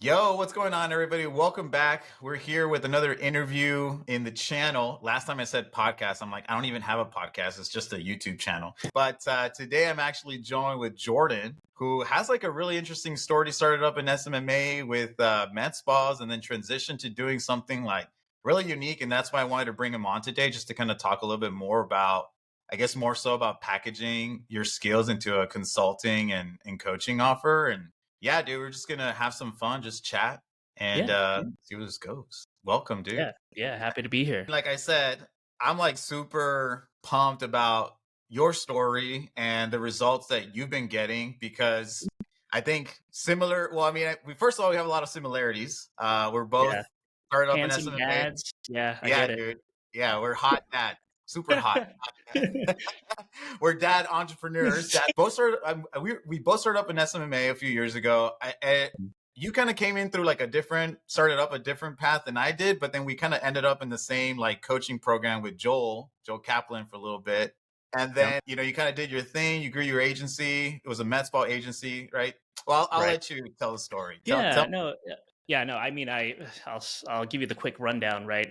Yo, what's going on, everybody? Welcome back. We're here with another interview in the channel. Last time I said podcast, I'm like, I don't even have a podcast. It's just a YouTube channel. But today I'm actually joined with Jourdan, who has like a really interesting story. He started up in SMMA with med spas and then transitioned to doing something like really unique. And that's why I wanted to bring him on today, just to kind of talk a little bit more about, I guess, more so about packaging your skills into a consulting and coaching offer. And yeah, dude, we're just gonna have some fun, just chat and Yeah, see where this goes. Welcome, dude. yeah, happy to be here. Like I said, I'm like super pumped about your story and the results that you've been getting because I think similar. Well, I mean, we first of all we have a lot of similarities. We're both Yeah, started up in handsome SMA. dads. Yeah, I Yeah, get it. dude. Yeah, we're hot dad, super hot. We're dad entrepreneurs. Dad both started. We both started up in SMMA a few years ago. You kind of came in through like started up a different path than I did, but then we kind of ended up in the same like coaching program with Joel Kaplan for a little bit. And Yep. then, you kind of did your thing. You grew your agency. It was a med spa agency, right? Well, I'll Right. let you tell the story. Yeah, Tell. no, yeah, no. I mean, I'll give you the quick rundown. Right.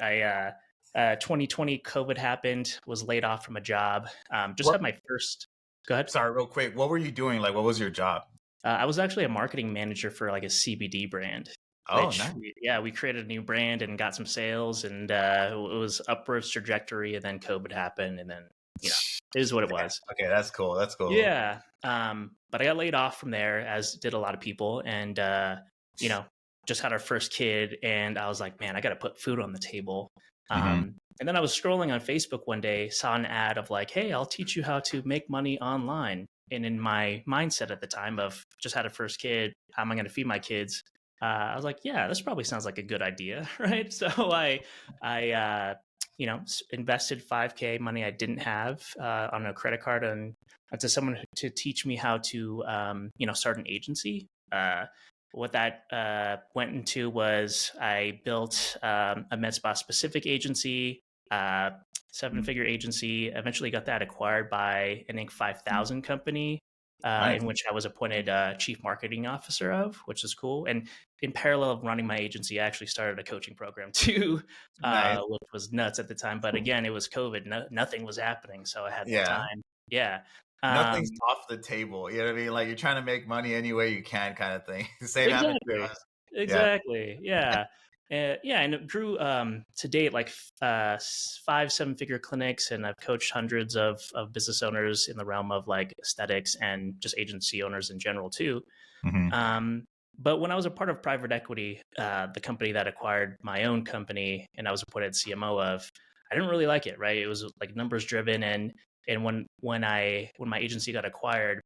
2020 COVID happened. Was laid off from a job. Just What? had my first. Go ahead. Sorry, real quick. What were you doing? Like, what was your job? I was actually a marketing manager for like a CBD brand. Oh, Which, nice. yeah, we created a new brand and got some sales, and it was upwards trajectory. And then COVID happened, and then it is what it Yeah. was. Okay, that's cool. That's cool. Yeah. But I got laid off from there, as did a lot of people. And, you know, just had our first kid. And I was like, man, I got to put food on the table. Hmm. And then I was scrolling on Facebook one day, saw an ad of like, hey, I'll teach you how to make money online. And in my mindset at the time of just had a first kid, how am I going to feed my kids? I was like, yeah, this probably sounds like a good idea. Right. So I invested 5K money I didn't have on a credit card and to someone to teach me how to, start an agency. What that went into was I built a MedSpa specific agency, uh, 7-figure agency. Eventually got that acquired by an Inc. 5000 company, Nice. in which I was appointed chief marketing officer of, which is cool. And in parallel of running my agency, I actually started a coaching program too, Nice. which was nuts at the time. But again, it was COVID; nothing was happening, so I had the Yeah. time. Yeah, Nothing's um, off the table. You know what I mean? Like you're trying to make money any way you can, kind of thing. The same happened to exactly, us. Yeah. exactly. Yeah, yeah, and it grew to date like 5, 7-figure clinics, and I've coached hundreds of business owners in the realm of like aesthetics and just agency owners in general too. Hmm. Um, but when I was a part of private equity, the company that acquired my own company, and I was appointed CMO of, I didn't really like it. Right, it was like numbers driven, and when my agency got acquired,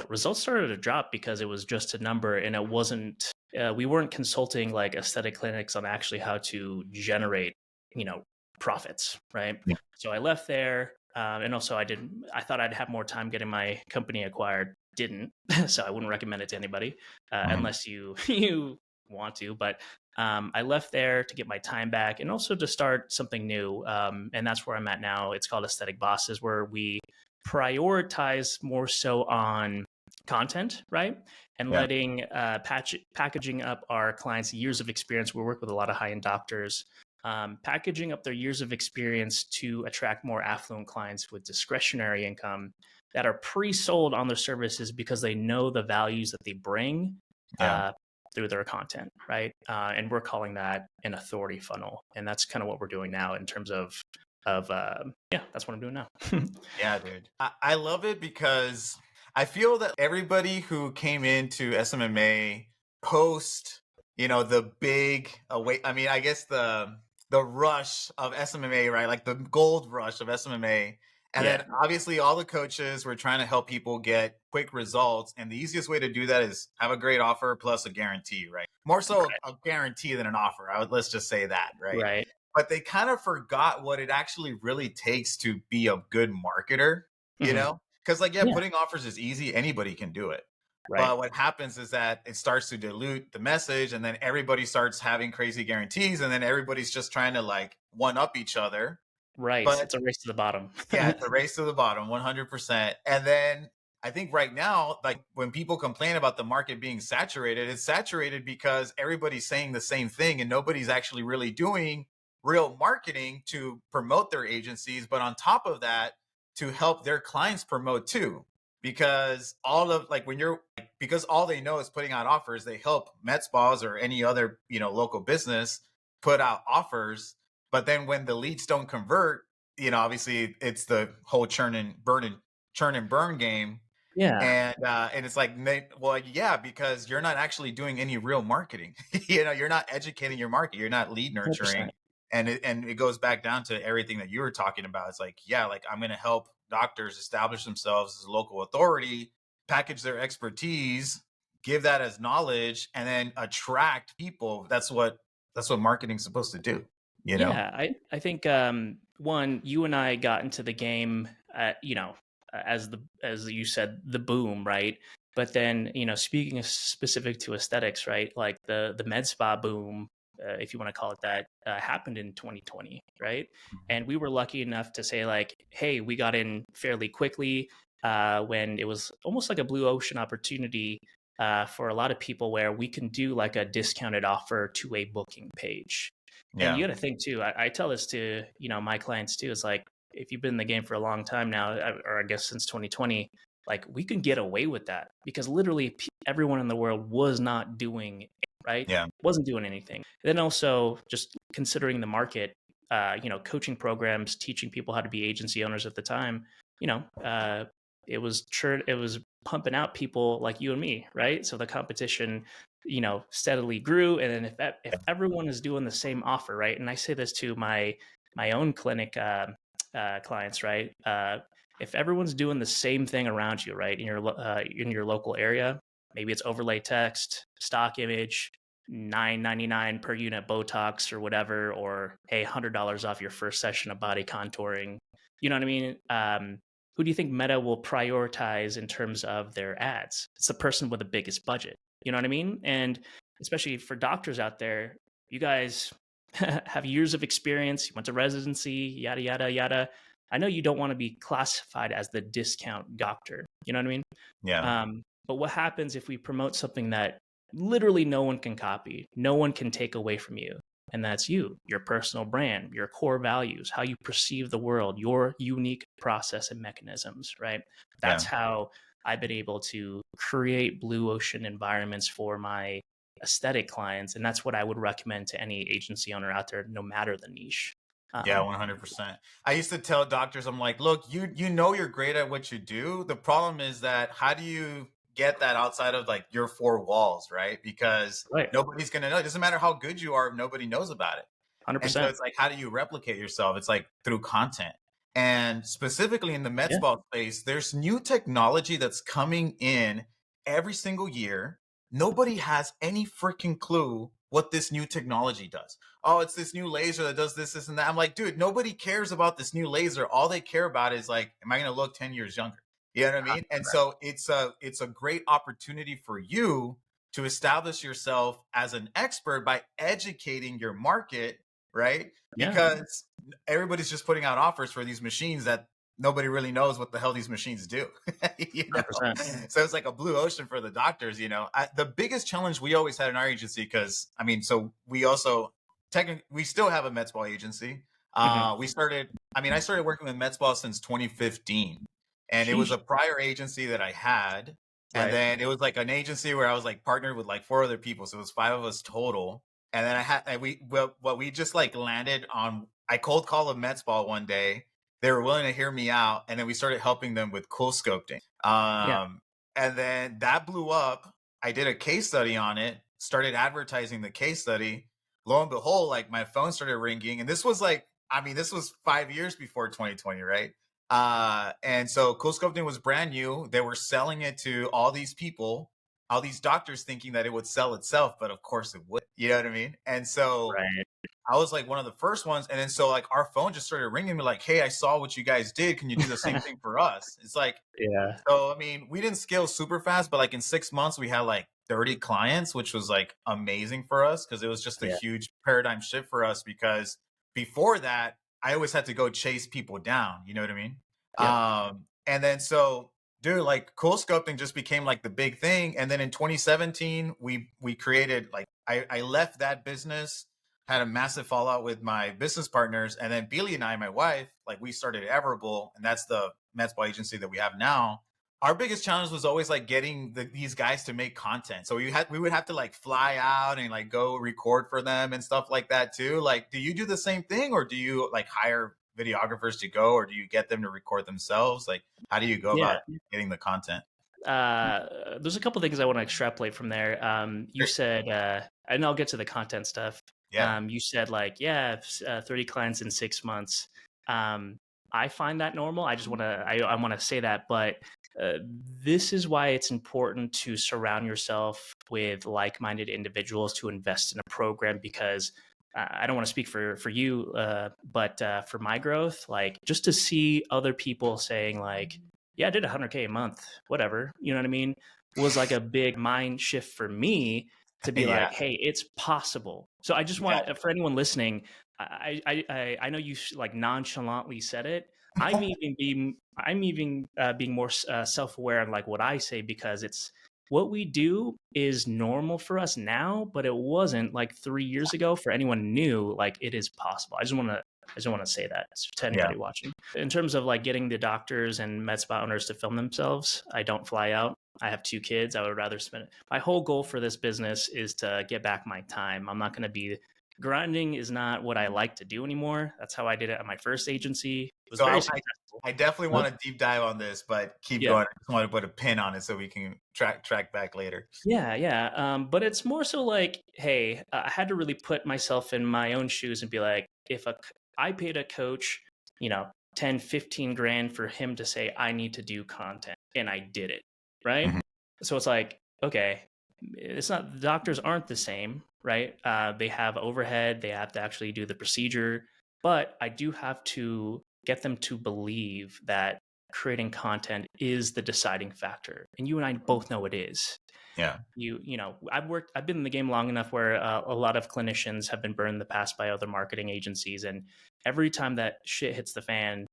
results started to drop because it was just a number, and it wasn't. We weren't consulting like aesthetic clinics on actually how to generate, you know, profits. Right, Yeah. so I left there. And also, I thought I'd have more time getting my company acquired. Didn't, so I wouldn't recommend it to anybody Hmm. unless you you want to. But I left there to get my time back and also to start something new. And that's where I'm at now. It's called Aesthetic Bosses, where we prioritize more so on content, right? And Yeah. letting packaging up our clients' years of experience. We work with a lot of high-end doctors, packaging up their years of experience to attract more affluent clients with discretionary income that are pre-sold on their services because they know the values that they bring Yeah. uh, through their content, right? And we're calling that an authority funnel, and that's kind of what we're doing now in terms of that's what I'm doing now. Yeah, dude. I love it because I feel that everybody who came into SMMA post, the big away. I mean, I guess the rush of SMMA, right? Like the gold rush of SMMA. And Yeah, then obviously all the coaches were trying to help people get quick results. And the easiest way to do that is have a great offer plus a guarantee, right? More so a guarantee than an offer. Let's just say that, right? right. But they kind of forgot what it actually really takes to be a good marketer, you Hmm. know? Because, like, yeah, Yeah, putting offers is easy, anybody can do it. right. But what happens is that it starts to dilute the message, and then everybody starts having crazy guarantees, and then everybody's just trying to like one up each other. Right. But It's a race to the bottom. yeah, it's a race to the bottom, 100%. And then I think right now, like when people complain about the market being saturated, it's saturated because everybody's saying the same thing and nobody's actually really doing real marketing to promote their agencies. But on top of that, to help their clients promote too. Because all of like when you're because all they know is putting out offers, they help med spas or any other, local business put out offers. But then when the leads don't convert, obviously it's the whole churn and burn game. Yeah, And it's like, well, yeah, because you're not actually doing any real marketing. You're not educating your market. You're not lead nurturing. 100%. And it goes back down to everything that you were talking about. It's like, yeah, like I'm going to help doctors establish themselves as a local authority, package their expertise, give that as knowledge, and then attract people. That's what marketing's supposed to do, you know? Yeah, I think one, you and I got into the game, as you said, the boom, right? But then, speaking of specific to aesthetics, right? Like the med spa boom, if you want to call it that, happened in 2020, right? And we were lucky enough to say like, hey, we got in fairly quickly when it was almost like a blue ocean opportunity for a lot of people where we can do like a discounted offer to a booking page. And Yeah. you got to think too. I tell this to my clients too. It's like if you've been in the game for a long time now, or I guess since 2020, like we can get away with that because literally everyone in the world was not doing it, right. Yeah. Wasn't doing anything. Then also just considering the market, coaching programs, teaching people how to be agency owners at the time. You know, uh, it was pumping out people like you and me, right? So the competition steadily grew, and then if everyone is doing the same offer, right? And I say this to my own clinic clients, right? If everyone's doing the same thing around you, right, in your local area, maybe it's overlay text, stock image, $9.99 per unit Botox or whatever, or hey, $100 off your first session of body contouring. You know what I mean? Who do you think Meta will prioritize in terms of their ads? It's the person with the biggest budget. You know what I mean? And especially for doctors out there, you guys have years of experience. You went to residency, yada, yada, yada. I know you don't want to be classified as the discount doctor. You know what I mean? Yeah. But what happens if we promote something that literally no one can copy, no one can take away from you? And that's you, your personal brand, your core values, how you perceive the world, your unique process and mechanisms, right? That's Yeah. how I've been able to create blue ocean environments for my aesthetic clients. And that's what I would recommend to any agency owner out there, no matter the niche. Yeah, 100%. I used to tell doctors, I'm like, look, you know you're great at what you do. The problem is that how do you get that outside of like your four walls, right? Because Right. nobody's gonna know. It doesn't matter how good you are if nobody knows about it. And so 100%. it's like, how do you replicate yourself? It's like through content. And specifically in the med Yeah. spa space, there's new technology that's coming in every single year. Nobody has any freaking clue what this new technology does. Oh, it's this new laser that does this, this, and that. I'm like, dude, nobody cares about this new laser. All they care about is like, am I going to look 10 years younger? You know what I mean? And so it's a great opportunity for you to establish yourself as an expert by educating your market, right? Yeah. Because everybody's just putting out offers for these machines that nobody really knows what the hell these machines do. you know 100%. so it's like a blue ocean for the doctors. The biggest challenge we always had in our agency, because I mean, so we also technically we still have a med spa agency. Hmm. I started working with med spa since 2015, and it was Sheesh. a prior agency that I had, and Right. then it was like an agency where I was like partnered with like four other people, so it was five of us total. And then we just like landed on. I cold called a med spa one day. They were willing to hear me out, and then we started helping them with cool sculpting. Yeah. And then that blew up. I did a case study on it, started advertising the case study. Lo and behold, like my phone started ringing. And this was this was 5 years before 2020, right? And so cool sculpting was brand new. They were selling it to all these people, all these doctors thinking that it would sell itself, but of course it would. You know what I mean? And so Right. I was like one of the first ones. And then so like our phone just started ringing me like, hey, I saw what you guys did. Can you do the same thing for us? It's like, Yeah. so I mean, we didn't scale super fast, but like in 6 months, we had like 30 clients, which was like amazing for us because it was just a Yeah. huge paradigm shift for us. Because before that, I always had to go chase people down. You know what I mean? Yep. And then so Dude, like cool sculpting just became like the big thing. And then in 2017, we created like I left that business, had a massive fallout with my business partners, and then Billy and I, my wife, like we started Everable, and that's the MedSpa agency that we have now. Our biggest challenge was always like getting these guys to make content. So we would have to like fly out and like go record for them and stuff like that too. Like, do you do the same thing, or do you like hire videographers to go, or do you get them to record themselves? Like, how do you go Yeah. about getting the content? There's a couple things I want to extrapolate from there. You Great. said, and I'll get to the content stuff. Yeah. You said like, yeah, 30 clients in 6 months. I find that normal. I just want to, I want to say that, but uh, this is why it's important to surround yourself with like-minded individuals to invest in a program, because I don't want to speak for you, but for my growth, like just to see other people saying like, yeah, I did 100K a month, whatever, you know what I mean, was like a big mind shift for me to be Yeah. like, hey, it's possible. So I just Yeah. want, for anyone listening, I know you like nonchalantly said it. I'm even being more self-aware of like what I say, because it's what we do is normal for us now, but it wasn't like 3 years ago. For anyone new, like it is possible. I just want to say that to Yeah. anybody watching. In terms of like getting the doctors and med spa owners to film themselves, I don't fly out. I have 2 kids. I would rather spend it. My whole goal for this business is to get back my time. I'm not going to be grinding is not what I like to do anymore. That's how I did it at my first agency. It was So very successful. I definitely Huh? want to deep dive on this, but keep Yeah. going. I just want to put a pin on it so we can track back later. Yeah, yeah. But it's more so like, hey, I had to really put myself in my own shoes and be like, if I paid a coach, you know, 10, 15 grand for him to say, I need to do content, and I did it, right? Mhm. So it's like, okay, it's not, the doctors aren't the same, right? They have overhead, they have to actually do the procedure, but I do have to get them to believe that creating content is the deciding factor. And you and I both know it is. Yeah. You know, I've been in the game long enough where a lot of clinicians have been burned in the past by other marketing agencies, and every time that shit hits the fan,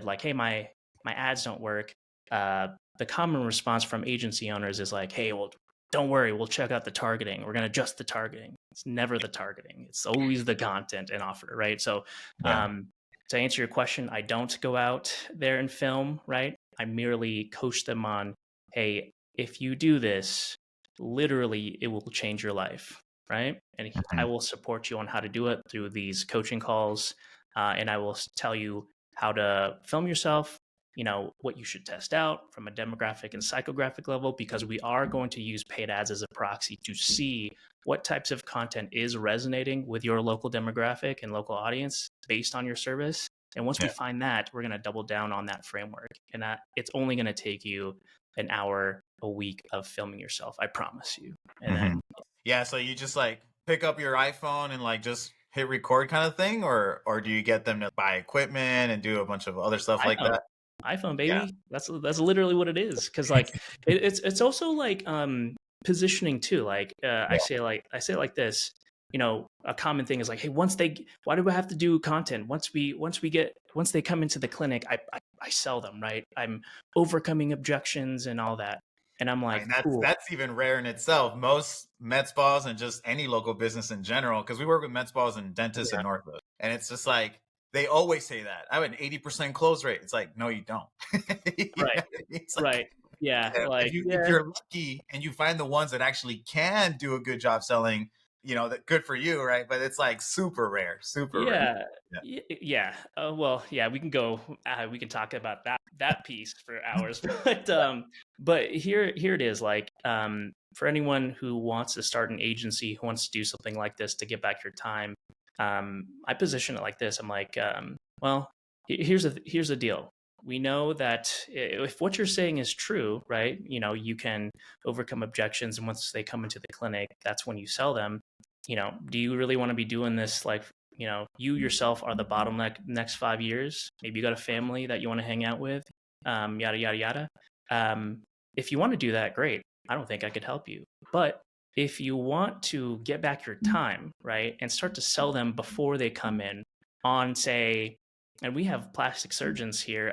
like, hey, my ads don't work. The common response from agency owners is like, hey, well, don't worry, we'll check out the targeting, we're going to adjust the targeting. It's never the targeting, it's always the content and offer, right? So Yeah. to answer your question, I don't go out there and film, right? I merely coach them on, hey, if you do this, literally it will change your life, right? And I Mhm. will support you on how to do it through these coaching calls, and I will tell you how to film yourself, you know, what you should test out from a demographic and psychographic level, because we are going to use paid ads as a proxy to see what types of content is resonating with your local demographic and local audience based on your service. And once we Yeah. find that, we're going to double down on that framework. And it's only going to take you an hour a week of filming yourself. I promise you. And Mhm. then Yeah. So you just like pick up your iPhone and like just hit record kind of thing, or do you get them to buy equipment and do a bunch of other stuff like iPhone, that? iPhone, Yeah. baby. That's literally what it is. Because like it's also like positioning too. Like Yeah. I say it like this. You know, a common thing is like, hey, why do I have to do content? Once they come into the clinic, I sell them, right? I'm overcoming objections and all that, and I'm I like, mean, cool, that's even rare in itself. Most med spas and just any local business in general, because we work with med spas and dentists in yeah, Northwood, and it's just like they always say that I have an 80% close rate. It's like, no, you don't. You right, know what I mean? It's like right, yeah, if like if yeah, you're lucky and you find the ones that actually can do a good job selling, that good for you, right? But it's like super rare, super rare. yeah, Yeah. yeah. Well, yeah, we can go. We can talk about that piece for hours, but here it is. Like, for anyone who wants to start an agency, who wants to do something like this to get back your time, I position it like this. I'm like, well, here's the deal. We know that if what you're saying is true, right? You know, you can overcome objections, and once they come into the clinic, that's when you sell them. You know, do you really want to be doing this like, you know, you yourself are the bottleneck next 5 years? Maybe you got a family that you want to hang out with, yada yada yada. um, if you want to do that, great. I don't think I could help you. But if you want to get back your time, right, and start to sell them before they come in on, say, And we have plastic surgeons here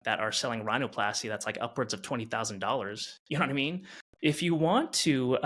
that are selling rhinoplasty that's like upwards of $20,000. You know what I mean? If you want to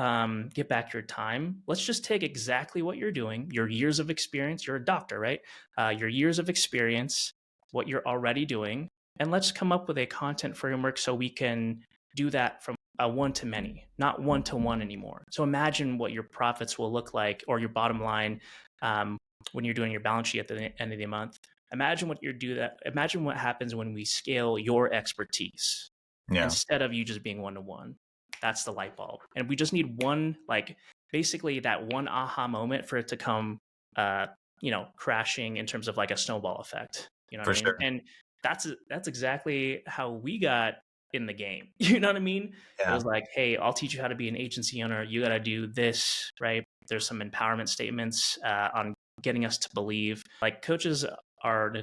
get back your time, let's just take exactly what you're doing, your years of experience. You're a doctor, right? Your years of experience, what you're already doing, and let's come up with a content framework so we can do that from a one to many, not one to one anymore. So imagine what your profits will look like or your bottom line when you're doing your balance sheet at the end of the month. Imagine what happens when we scale your expertise Yeah, instead of you just being one to one. That's the light bulb. And we just need one, like basically that one aha moment for it to come crashing in terms of like a snowball effect. You know what for I mean? sure. And that's exactly how we got in the game. You know what I mean? It Yeah. was like, hey, I'll teach you how to be an agency owner. You got to do this, right? There's some empowerment statements on getting us to believe. Like coaches are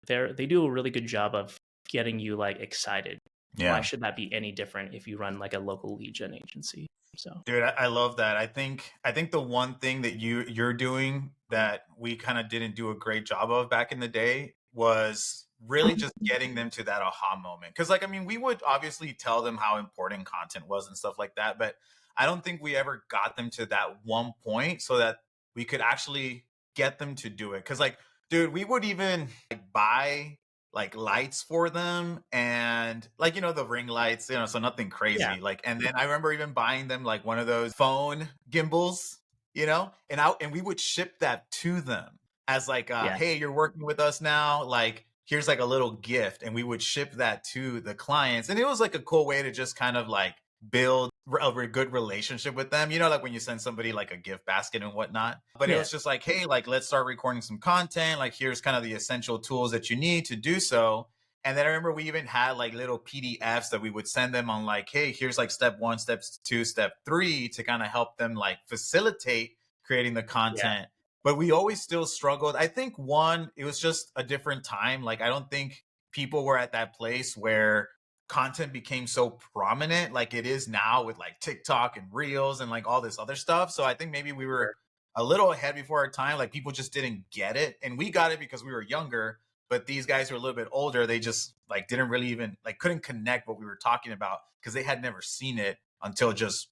they do a really good job of getting you like excited. Why Yeah. should that be any different if you run like a local lead gen agency? So Dude, I love that. I think the one thing that you're doing that we kind of didn't do a great job of back in the day was really just getting them to that aha moment. Cause like I mean, we would obviously tell them how important content was and stuff like that, but I don't think we ever got them to that one point so that we could actually get them to do it. Cause like, dude, we would even like buy like lights for them and like the ring lights, so nothing yeah, crazy, like. And then I remember even buying them like one of those phone gimbals, and we would ship that to them as like yeah, hey, you're working with us now, like here's like a little gift, and we would ship that to the clients, and it was like a cool way to just kind of like build a good relationship with them, like when you send somebody like a gift basket and whatnot. But it yeah, was just like, hey, like let's start recording some content, like here's kind of the essential tools that you need to do so. And then I remember we even had like little PDFs that we would send them on like, hey, here's like step 1, step 2, step 3 to kind of help them like facilitate creating the yeah, content. But we always still struggled. I think one, it was just a different time. Like I don't think people were at that place where content became so prominent like it is now with like TikTok and Reels and like all this other stuff. So I think maybe we were sure, a little ahead before our time. Like people just didn't get it. And we got it because we were younger. But these guys who are a little bit older, they just like didn't really even like couldn't connect what we were talking about because they had never seen it until just,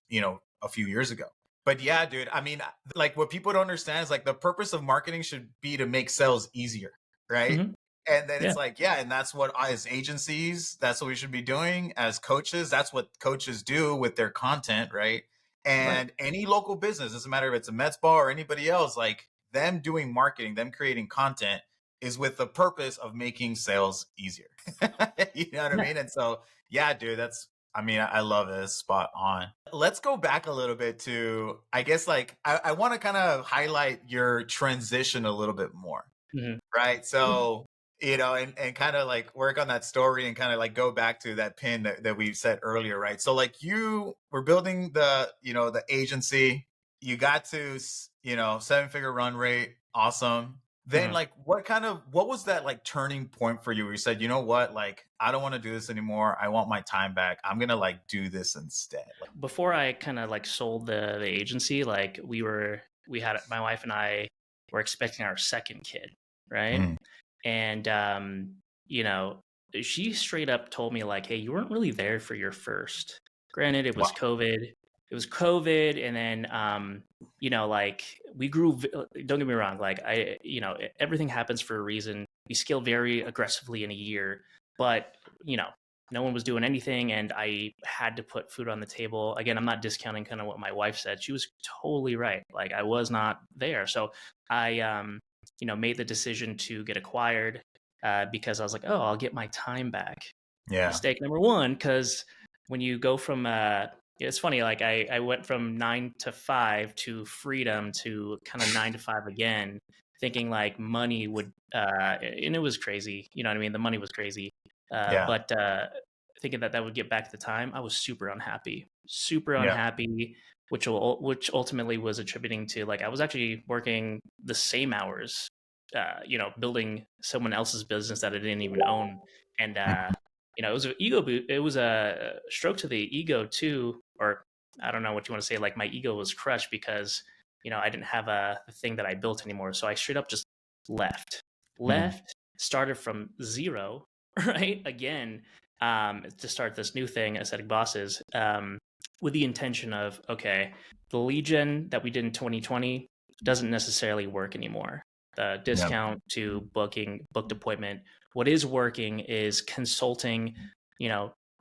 a few years ago. But yeah, dude, I mean, like what people don't understand is like the purpose of marketing should be to make sales easier, right? hmm And then yeah, it's like, yeah, and that's what as agencies, that's what we should be doing. As coaches, that's what coaches do with their content, right? right, And any local business, doesn't matter if it's a med spa or anybody else, like them doing marketing, them creating content is with the purpose of making sales easier. You know what I yeah, mean? And so, yeah, dude, I mean, I love it. It's spot on. Let's go back a little bit to, I guess, like, I want to kind of highlight your transition a little bit more, hmm right? So, and kind of like work on that story and kind of like go back to that pin that we said earlier, right? So like you were building the agency, you got to, 7-figure run rate. Awesome. Then hmm like what was that like turning point for you where you said, you know what, like, I don't want to do this anymore. I want my time back. I'm going to like do this instead. Like, Before I kind of like sold the agency, like we had my wife and I were expecting our second kid, right? mm, And you know, she straight up told me like, "Hey, you weren't really there for your first." Granted, it was wow. COVID. It was COVID, and then like we grew. Don't get me wrong, like everything happens for a reason. We scaled very aggressively in a year, but you know, no one was doing anything, and I had to put food on the table. Again, I'm not discounting kind of what my wife said. She was totally right. Like I was not there, so I made the decision to get acquired because I was like, oh, I'll get my time back. Yeah. Mistake number one, because when you go from it's funny, like I went from 9 to 5 to freedom to kind of 9 to 5 again, thinking like money would and it was crazy, you know what I mean? The money was crazy. Yeah. But thinking that would get back at the time, I was super Yeah. unhappy, which ultimately was attributing to like I was actually working the same hours, building someone else's business that I didn't even own, and Mhm. it was an ego boot. It was a stroke to the ego too, or I don't know what you want to say. Like my ego was crushed because I didn't have a thing that I built anymore. So I straight up just left, Mhm. left, started from zero, right? Again, to start this new thing, Aesthetic Bosses, with the intention of, okay, the lead gen that we did in 2020 doesn't necessarily work anymore. The Yeah. discount to booked appointment. What is working is consulting,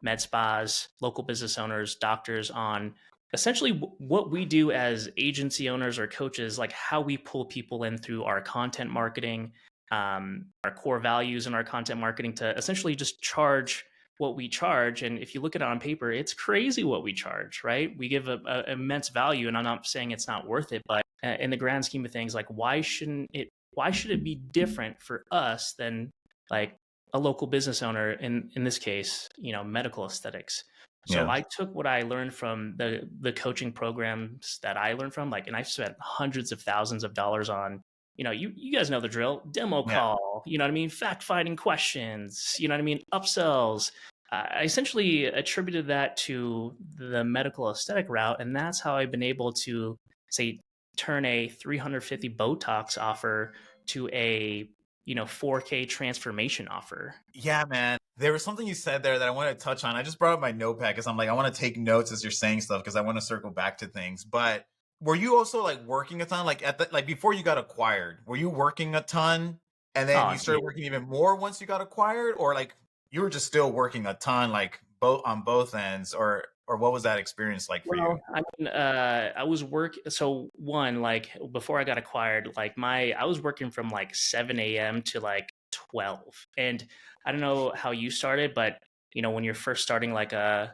med spas, local business owners, doctors on essentially what we do as agency owners or coaches, like how we pull people in through our content marketing, our core values in our content marketing to essentially just charge what we charge. And if you look at it on paper, it's crazy what we charge, right? We give a immense value, and I'm not saying it's not worth it, but in the grand scheme of things, like why should it be different for us than like a local business owner in this case, medical aesthetics? So Yeah. I took what I learned from the coaching programs that I learned from, like, and I've spent hundreds of thousands of dollars on, you guys know the drill, demo Yeah. call, you know what I mean? Fact finding questions, you know what I mean? Upsells. I essentially attributed that to the medical aesthetic route. And that's how I've been able to say, turn a 350 Botox offer to a, 4K transformation offer. Yeah, man. There was something you said there that I want to touch on. I just brought up my notepad because I'm like, I want to take notes as you're saying stuff because I want to circle back to things. But were you also like working a ton, like like before you got acquired? Were you working a ton, and then Oh, you started dude. working even more once you got acquired, or like you were just still working a ton, like both on both ends, or what was that experience like for you? Well, I mean, I was so one, like before I got acquired, like I was working from like 7 a.m. to like 12. And I don't know how you started, but when you're first starting like I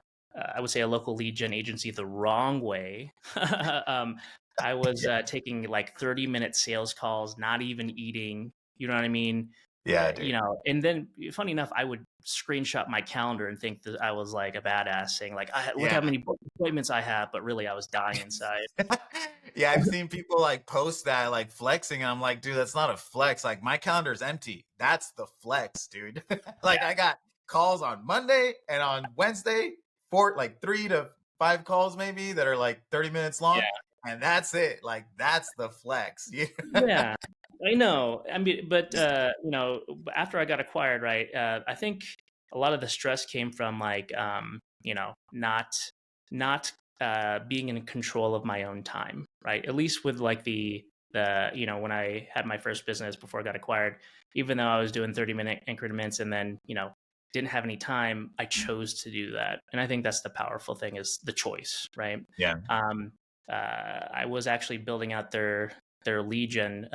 would say a local lead gen agency the wrong way, I was Yeah, taking like 30-minute sales calls, not even eating, you know what I mean? yeah, dude. And then funny enough, I would screenshot my calendar and think that I was like a badass, saying like, look how Yeah. many appointments I have, but really I was dying inside. Yeah, I've seen people like post that, like flexing, and I'm like, dude, that's not a flex. Like my calendar is empty. That's the flex, dude. Like I got calls on Monday and on Wednesday, like 3 to 5 calls maybe that are like 30 minutes Yeah, long, and that's it. Like that's the flex. Yeah. yeah, I know. I mean, but after I got acquired, right? I think a lot of the stress came from like, not being in control of my own time, right? At least with like the when I had my first business before I got acquired, even though I was doing 30-minute increments and then didn't have any time, I chose to do that, and I think that's the powerful thing is the choice, right? Yeah. Um, I was actually building out their Legion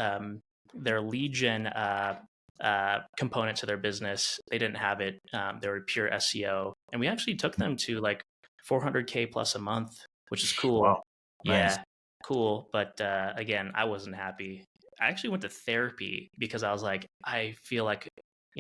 component to their business. They didn't have it. They were pure SEO, and we actually took them to like 400K plus a month, which is cool. Wow. Nice. Yeah, cool. But again, I wasn't happy. I actually went to therapy because I was like, I feel like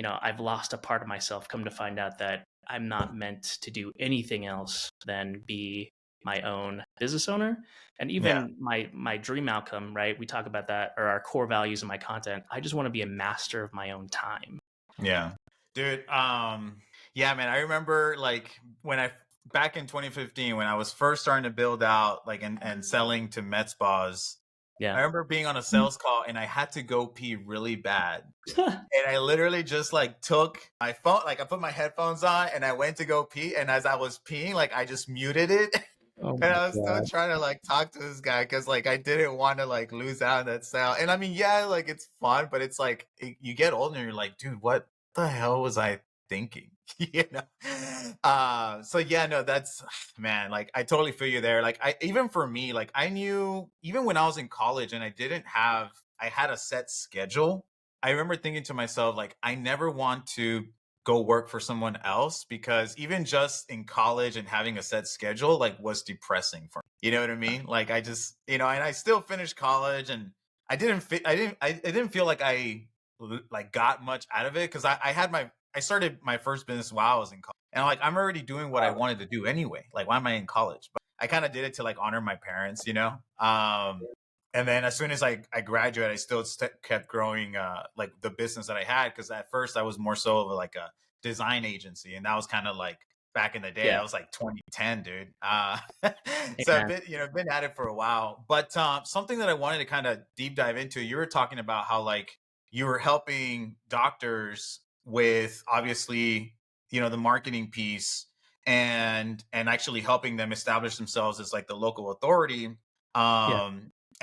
I've lost a part of myself. Come to find out that I'm not meant to do anything else than be my own business owner. And Yeah. even my dream outcome, right? We talk about that, or our core values in my content. I just want to be a master of my own time. Yeah. Dude, yeah, man, I remember like when back in 2015 when I was first starting to build out like and selling to med spas. I Yeah. remember being on a sales call and I had to go pee really bad. And I literally just like took my phone, like I put my headphones on and I went to go pee. And as I was peeing, like I just muted it. Oh And my I was still God. trying to like talk to this guy because like I didn't want to like lose out on that sale. And I mean, yeah, like it's fun, but it's like you get older and you're like, dude, what the hell was I thinking? You know? So yeah, no, that's man, like I totally feel you there. Like even for me, like I knew even when I was in college and I had a set schedule. I remember thinking to myself, like, I never want to go work for someone else because even just in college and having a set schedule like was depressing for me. You know what I mean? Like I just, and I still finished college and I didn't feel like I like got much out of it because I started my first business while I was in college. And like I'm already doing what I wanted to do anyway. Like why am I in college? But I kind of did it to like honor my parents, you know? And then as soon as I graduated, I still kept growing like the business that I had because at first I was more so of like a design agency, and that was kind of like back in the day. Yeah. That was like 2010, dude. So I've Yeah. been at it for a while. But something that I wanted to kind of deep dive into, you were talking about how like you were helping doctors with obviously, the marketing piece and actually helping them establish themselves as like the local authority. Yeah.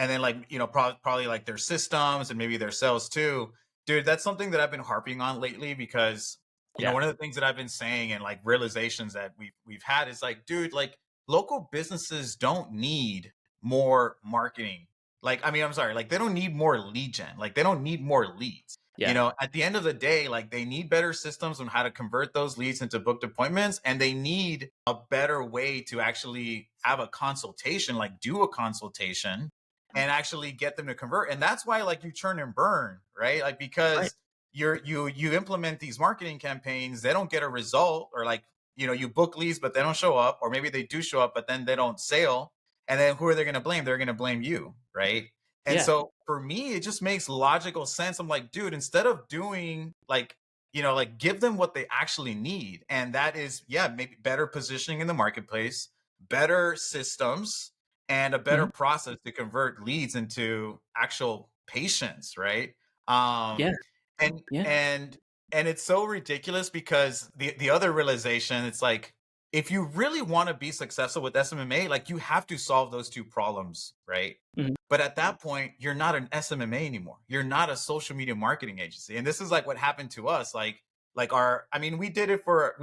And then like, probably like their systems and maybe their sales too. Dude, that's something that I've been harping on lately because Yeah. one of the things that I've been saying and like realizations that we've had is like, dude, like local businesses don't need more marketing. Like, I mean, I'm sorry, like they don't need more lead gen. Like they don't need more leads. Yeah. At the end of the day, like they need better systems on how to convert those leads into booked appointments, and they need a better way to actually have a consultation, like do a consultation and actually get them to convert. And that's why like you churn and burn, right? Like Right. because you implement these marketing campaigns, they don't get a result, or like, you book leads but they don't show up, or maybe they do show up but then they don't sale. And then who are they going to blame? They're going to blame you, right? And Yeah. so for me, it just makes logical sense. I'm like, dude, instead of doing like, like give them what they actually need. And that is, yeah, maybe better positioning in the marketplace, better systems, and a better Mhm. process to convert leads into actual patients, right? Um, Yeah. and Yeah. and and it's so ridiculous because the other realization, it's like if you really want to be successful with SMMA, like you have to solve those two problems, right? Mhm. But at that point, you're not an SMMA anymore. You're not a social media marketing agency. And this is like what happened to us. Like I mean, we did it for our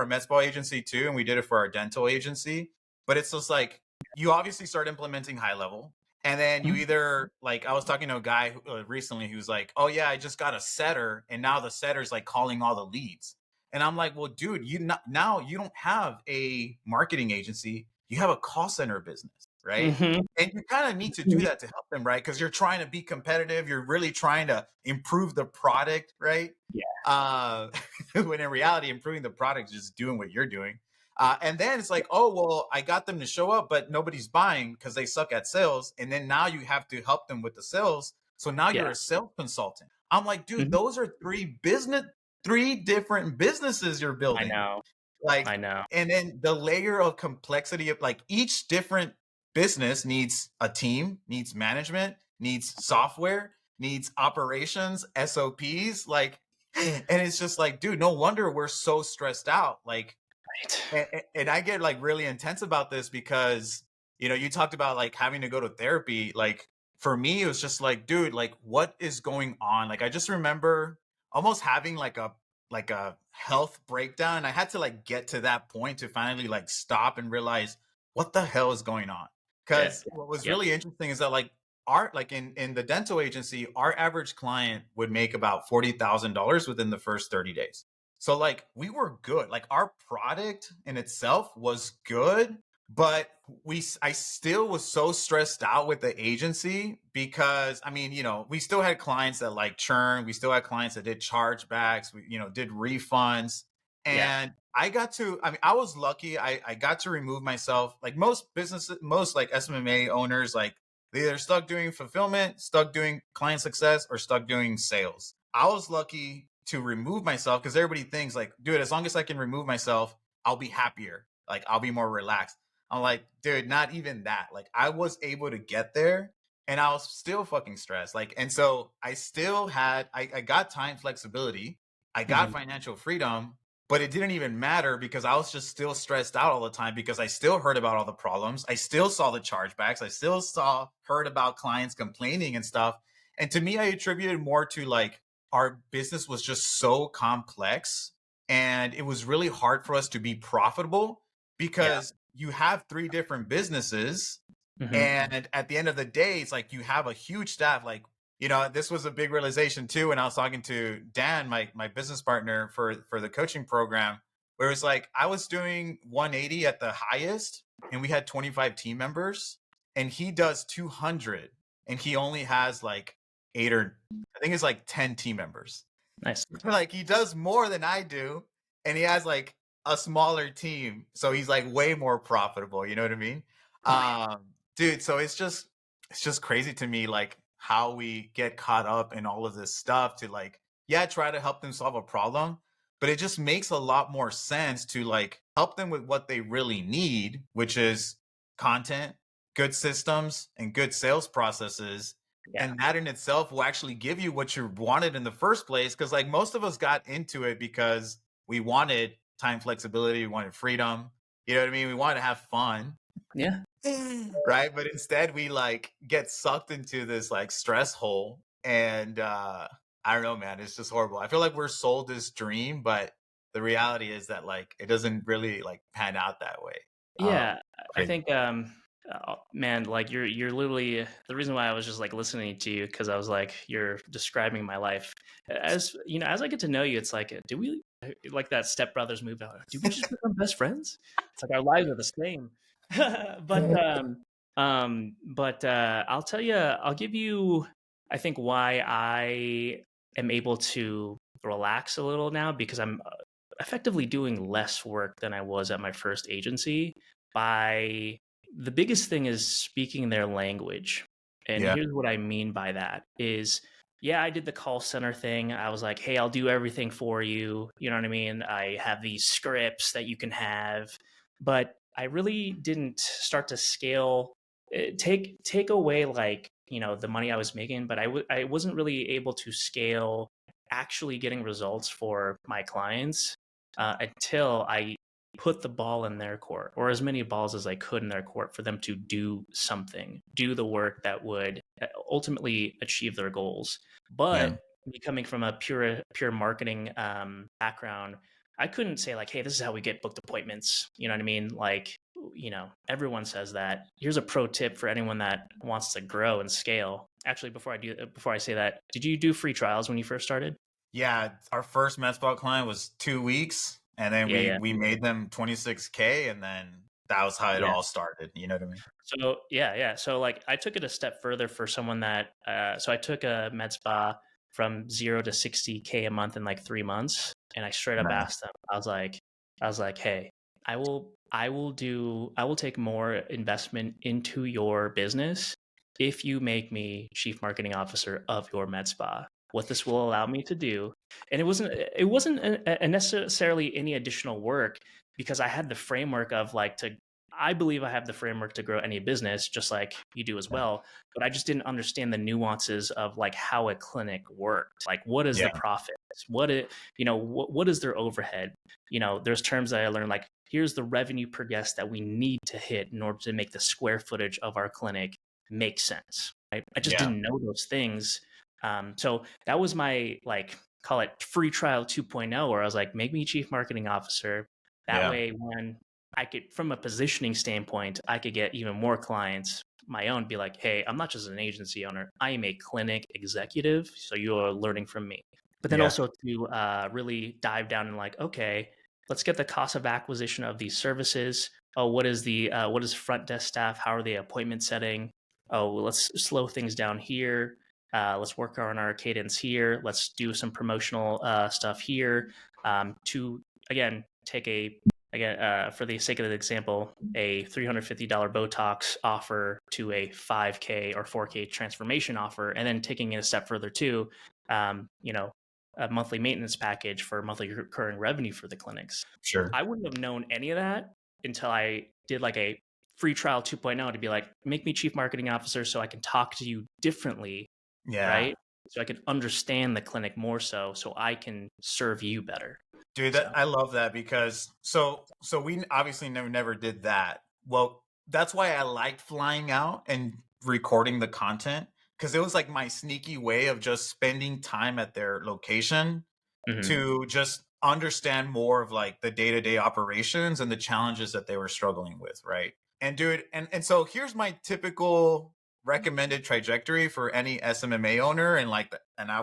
MedSpa agency too, and we did it for our dental agency. But it's just like you obviously start implementing high level, and then you Mhm. either like I was talking to a guy recently who's like, "Oh yeah, I just got a setter, and now the setter's like calling all the leads." And I'm like, "Well, dude, now you don't have a marketing agency, you have a call center business, right?" Mhm. And you kind of need to do Mhm. that to help them, right? Because you're trying to be competitive, you're really trying to improve the product, right? Yeah. Uh, when in reality, improving the product is just doing what you're doing. And then it's like, oh, well, I got them to show up, but nobody's buying because they suck at sales. And then now you have to help them with the sales. So now you're Yeah. a sales consultant. I'm like, dude, Mhm. those are three different businesses you're I building. know. Like, I know. and then the layer of complexity of like each different business needs a team, needs management, needs software, needs operations, SOPs, like, and it's just like, dude, no wonder we're so stressed out. Like, Right. and I get like really intense about this because, you talked about like having to go to therapy. Like for me, it was just like, dude, like what is going on? Like I just remember almost having like a health breakdown. And I had to like get to that point to finally like stop and realize what the hell is going on. Yeah. Cause what was Yep. really interesting is that like our like in the dental agency, our average client would make about $40,000 within the first 30 days. So like we were good. Like our product in itself was good, but I still was so stressed out with the agency because I mean, we still had clients that like churn, we still had clients that did chargebacks, we did refunds. Yeah. And I mean, I was lucky. I got to remove myself. Like most businesses, most like SMMA owners, like they either stuck doing fulfillment, stuck doing client success, or stuck doing sales. I was lucky to remove myself because everybody thinks like, dude, as long as I can remove myself, I'll be happier. Like I'll be more relaxed. I'm like, dude, not even that. Like I was able to get there and I was still fucking stressed. Like, and so I got time flexibility. I got Mhm. financial freedom, but it didn't even matter because I was just still stressed out all the time because I still heard about all the problems. I still saw the chargebacks. I still heard about clients complaining and stuff. And to me, I attributed more to like our business was just so complex and it was really hard for us to be profitable Yeah. because you have three different businesses Mhm. and at the end of the day it's like you have a huge staff. Like this was a big realization too when I was talking to Dan, my business partner for the coaching program, where it's like I was doing 180 at the highest and we had 25 team members and he does 200 and he only has like 8 or I think it's like 10 team members. Nice. Like he does more than I do, and he has like a smaller team, so he's like way more profitable. You know what I mean? Oh yeah. Um, dude. So it's just crazy to me, like how we get caught up in all of this stuff to like, yeah, try to help them solve a problem, but it just makes a lot more sense to like help them with what they really need, which is content, good systems, and good sales processes. Yeah. and that in itself will actually give you what you wanted in the first place. Cause like most of us got into it because we wanted time flexibility, we wanted freedom. You know what I mean? We wanted to have fun. Yeah. Right. But instead we like get sucked into this like stress hole. And I don't know, man, it's just horrible. I feel like we're sold this dream, but the reality is that like it doesn't really like pan out that way. Yeah, I Crazy. think, man, like you're literally the reason why I was just like listening to you because I was like, you're describing my life. As you know, as I get to know you, it's like, do we like that Step Brothers movie? Do we just become best friends? It's like our lives are the same. But I'll tell you, I'll give you, I think why I am able to relax a little now because I'm effectively doing less work than I was at my first agency by the biggest thing is speaking their language. And Yeah. here's what I mean by that is yeah, I did the call center thing. I was like, "Hey, I'll do everything for you." You know what I mean? I have these scripts that you can have, but I really didn't start to scale take away like, the money I was making, but I wasn't really able to scale actually getting results for my clients until I put the ball in their court or as many balls as I could in their court for them to do something, do the work that would ultimately achieve their goals. Yeah. But me coming from a pure marketing background, I couldn't say like, hey, this is how we get booked appointments. You know what I mean? Like, everyone says that. Here's a pro tip for anyone that wants to grow and scale. Actually, before I say that, did you do free trials when you first started? Yeah, our first MedSpa client was 2 weeks, and then Yeah, we yeah, we made them 26K, and then that was how it yeah. all started. You know what I mean? So yeah, yeah. So like I took it a step further for someone that so I took a med spa from 0 to 60K a month in like 3 months. And I straight up Nice. asked them, I was like, hey, I will take more investment into your business if you make me chief marketing officer of your med spa. What this will allow me to do, and it wasn't necessarily any additional work because I had the framework of like to I believe I have the framework to grow any business, just like you do as Yeah. well. But I just didn't understand the nuances of like how a clinic worked. Like, what is the Yeah. profit? What is their overhead? There's terms that I learned like here's the revenue per guest that we need to hit in order to make the square footage of our clinic make sense. Right? I just Yeah. didn't know those things. So that was my like call it free trial 2.0, where I was like, make me chief marketing officer. That Yeah. way, when I could, from a positioning standpoint, I could get even more clients my own, be like, hey, I'm not just an agency owner, I am a clinic executive. So you are learning from me. But then Yeah. also to really dive down and like, okay, let's get the cost of acquisition of these services. Oh, what is front desk staff? How are they appointment setting? Oh, let's slow things down here. Let's work on our cadence here. Let's do some promotional stuff here. To again take a again, for the sake of the example, a $350 Botox offer to a 5K or 4K transformation offer, and then taking it a step further too, um, you know, a monthly maintenance package for monthly recurring revenue for the clinics. Sure. I wouldn't have known any of that until I did like a free trial 2.0 to be like, make me chief marketing officer so I can talk to you differently, Yeah. right? So I can understand the clinic more so I can serve you better. Dude, that So, I love that because so we obviously never did that. Well, that's why I liked flying out and recording the content because it was like my sneaky way of just spending time at their location mhm. to just understand more of like the day-to-day operations and the challenges that they were struggling with, right? And dude, and so here's my typical recommended trajectory for any SMMA owner and like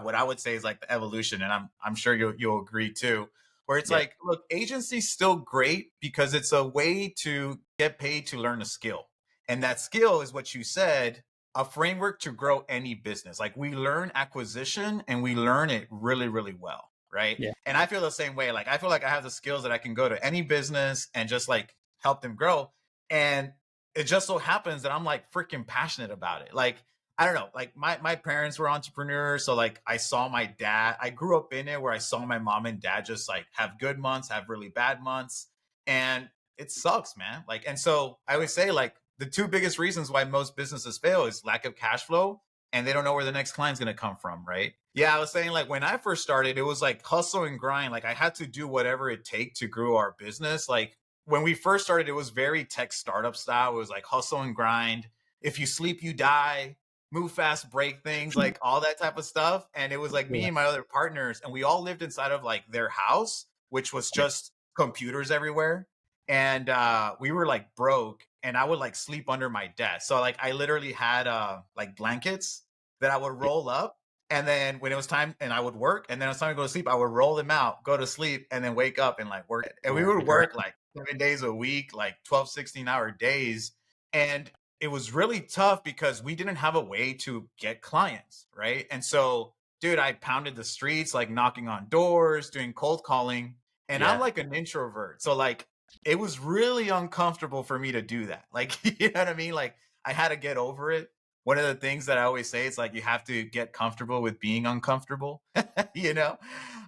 what I would say is like the evolution, and I'm sure you'll agree too, where it's Yeah, like, look, agency's still great because it's a way to get paid to learn a skill. And that skill is what you said, a framework to grow any business. Like we learn acquisition and we learn it really, really well. Right. yeah, And I feel the same way. Like I feel like I have the skills that I can go to any business and just like help them grow. And it just so happens that I'm like freaking passionate about it. Like, I don't know, like my parents were entrepreneurs. So like I saw my dad, I grew up in it where I saw my mom and dad just like have good months, have really bad months. And it sucks, man. Like, and so I always say like the two biggest reasons why most businesses fail is lack of cash flow and they don't know where the next client's going to come from, right? Yeah, I was saying like when I first started, it was like hustle and grind. Like I had to do whatever it take to grow our business. Like when we first started, it was very tech startup style. It was like hustle and grind. If you sleep, you die. Move fast, break things, like all that type of stuff. And it was like me Yeah. and my other partners, and we all lived inside of like their house, which was just computers everywhere. And we were like broke, and I would like sleep under my desk. So like I literally had like blankets that I would roll up, and then when it was time, and I would work, and then it was time to go to sleep, I would roll them out, go to sleep, and then wake up and like work. And we would work like 7 days a week, like 12, 16-hour days. And it was really tough because we didn't have a way to get clients, right? And so, dude, I pounded the streets, like knocking on doors, doing cold calling, and I'm Yeah. like an introvert. So like it was really uncomfortable for me to do that. Like, you know what I mean? Like I had to get over it. One of the things that I always say is like you have to get comfortable with being uncomfortable, you know?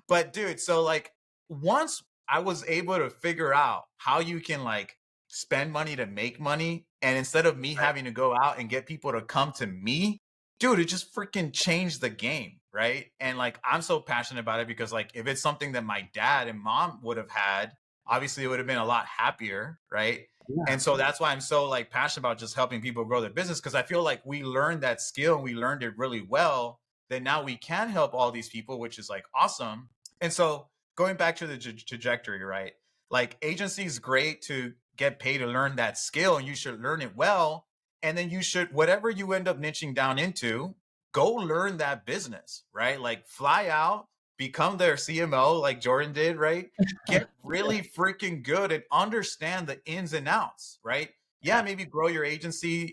But dude, so like once I was able to figure out how you can like spend money to make money, and instead of me Right. having to go out and get people to come to me, dude, it just freaking changed the game, right? And like I'm so passionate about it because like if it's something that my dad and mom would have had, obviously it would have been a lot happier, right? Yeah. And so that's why I'm so like passionate about just helping people grow their business, because I feel like we learned that skill and we learned it really well. That now we can help all these people, which is like awesome. And so going back to the trajectory, right? Like agency is great to get paid to learn that skill, and you should learn it well. And then you should, whatever you end up niching down into, go learn that business, right? Like fly out, become their CMO like Jourdan did, right? Get really freaking good and understand the ins and outs, right? Yeah, Yeah. maybe grow your agency,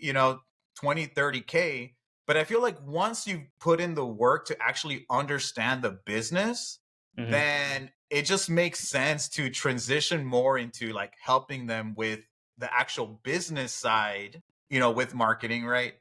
20, 30K. But I feel like once you put in the work to actually understand the business, Hmm. then it just makes sense to transition more into like helping them with the actual business side, with marketing, right?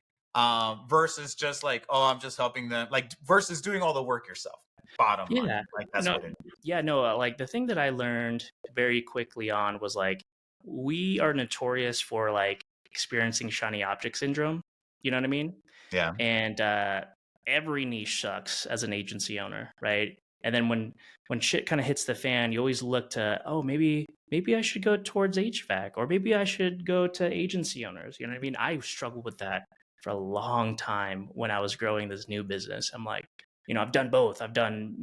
Versus just like, oh, I'm just helping them, like versus doing all the work yourself. Bottom line, Yeah. like that's No, what it is. yeah, no, like the thing that I learned very quickly on was like we are notorious for like experiencing shiny object syndrome. You know what I mean? Yeah. And every niche sucks as an agency owner, right? And then when shit kind of hits the fan, you always look to, oh, maybe I should go towards HVAC, or maybe I should go to agency owners. You know what I mean? I struggled with that for a long time when I was growing this new business. I'm like, I've done both. I've done,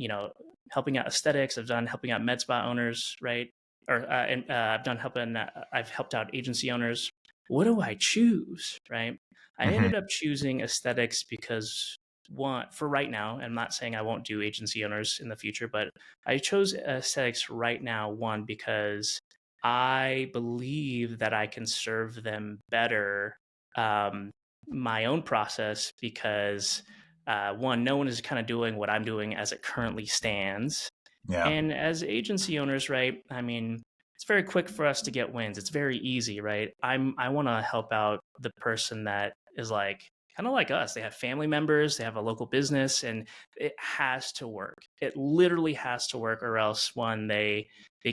helping out aesthetics. I've done helping out med spa owners, right? Or and I've helped out agency owners. What do I choose, right? I Hmm. ended up choosing aesthetics because one, for right now, I'm not saying I won't do agency owners in the future, but I chose aesthetics right now, one, because I believe that I can serve them better, um, my own process, because one, no one is kind of doing what I'm doing as it currently stands. Yeah. And as agency owners, right? I mean, it's very quick for us to get wins. It's very easy, right? I want to help out the person that is like kind of like us. They have family members, they have a local business, and it has to work. It literally has to work, or else one, they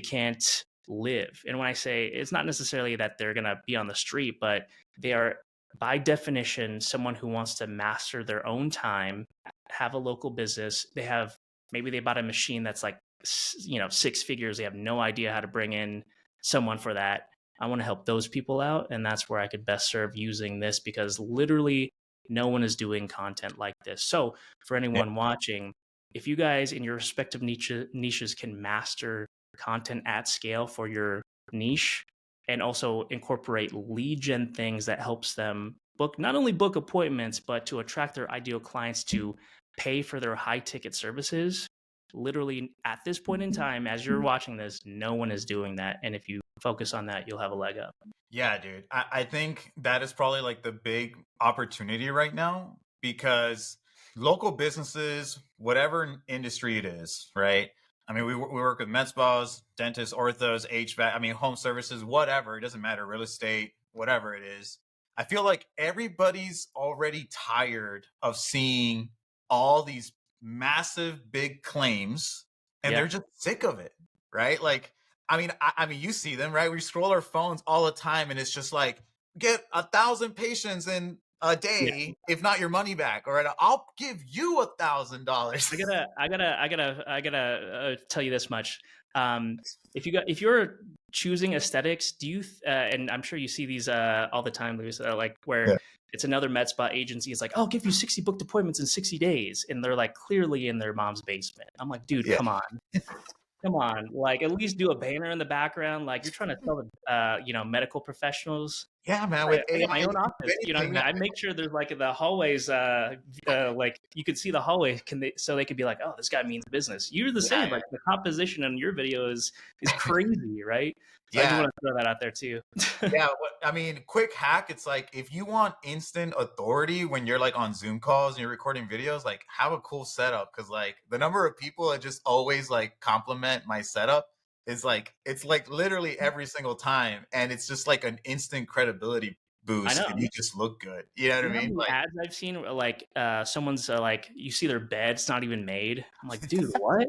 can't live. And when I say, it's not necessarily that they're gonna be on the street, but they are by definition someone who wants to master their own time, have a local business. They have, maybe they bought a machine that's like, 6 figures. They have no idea how to bring in someone for that. I want to help those people out, and that's where I could best serve using this, because literally no one is doing content like this. So for Yeah. anyone watching, if you guys in your respective niches can master content at scale for your niche, and also incorporate lead gen things that helps them book, not only book appointments, but to attract their ideal clients to pay for their high ticket services. Literally at this point in time, as you're watching this, no one is doing that. And if you focus on that, you'll have a leg up. Yeah, dude. I think that is probably like the big opportunity right now, because local businesses, whatever industry it is, right? I mean, we work with med spas, dentists, orthos, HVAC, I mean, home services, whatever. It doesn't matter, real estate, whatever it is. I feel like everybody's already tired of seeing all these massive big claims, and they're Yeah. just sick of it, right? Like, I mean, you see them, right? We scroll our phones all the time, and it's just like get 1,000 patients in a Yeah. day, if not your money back, or I'll give you $1,000. I gotta tell you this much. If you're choosing aesthetics, do you? And I'm sure you see these all the time, Luis, like where Yeah. it's another med spa agency. It's like, I'll give you 60 booked appointments in 60 days, and they're like clearly in their mom's basement. I'm like, dude, Yeah. come on, like at least do a banner in the background. Like you're trying to sell the, medical professionals. Yeah, man. With I got my AI, you own can do office. You know what I anything mean? now. I make sure there's like the hallways, like you could see the hallway. So they could be like, oh, this guy means business. You're the Yeah, same. Like the composition in your video is crazy, right? So I just yeah. want to throw that out there too. Yeah, I mean, quick hack. It's like if you want instant authority when you're like on Zoom calls and you're recording videos, like have a cool setup because like the number of people that just always like compliment my setup is like it's like literally every single time, and it's just like an instant credibility I boost, know. and you just look good. You know what You I know how mean? many ads I've seen where like someone's like you see their bed's not even made. I'm like, dude, what?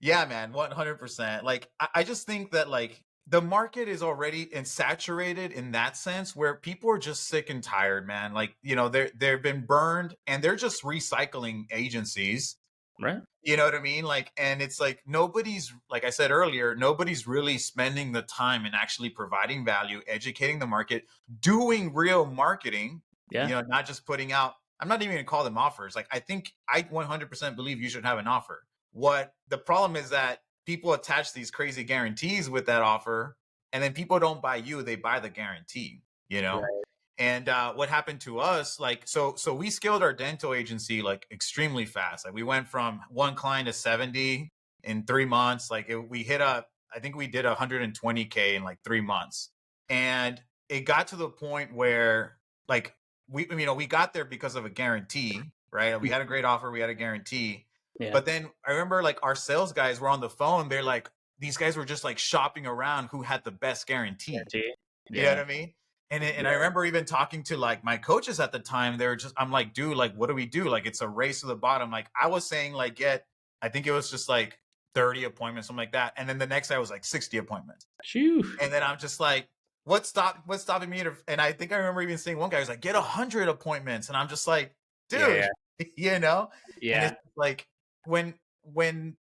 Yeah, man, 100%. Like, I just think that like the market is already saturated in that sense where people are just sick and tired, man. Like, they've been burned and they're just recycling agencies. Right? You know what I mean? Like, and it's like nobody's, like I said earlier, nobody's really spending the time and actually providing value, educating the market, doing real marketing, Yeah. not just putting out, I'm not even going to call them offers. Like, I think I 100% believe you should have an offer. What the problem is that people attach these crazy guarantees with that offer, and then people don't buy you, they buy the guarantee, you know? Right. And what happened to us, like, so we scaled our dental agency like extremely fast. Like we went from one client to 70 in 3 months. Like we hit I think we did 120K in like 3 months. And it got to the point where like we got there because of a guarantee, right? We had a great offer, we had a guarantee. Yeah. But then I remember like our sales guys were on the phone. They're like, these guys were just like shopping around who had the best guarantee. Guarantee. You know Yeah. what I mean? And Yeah. I remember even talking to like my coaches at the time. They were just, I'm like, dude, like, what do we do? Like, it's a race to the bottom. Like, I was saying, like, I think it was just like 30 appointments, something like that. And then the next day I was like 60 appointments. Shoo. And then I'm just like, what's stopping me? And I think I remember even seeing one guy was like, get 100 appointments. And I'm just like, dude, Yeah. you know? And Yeah. it's like when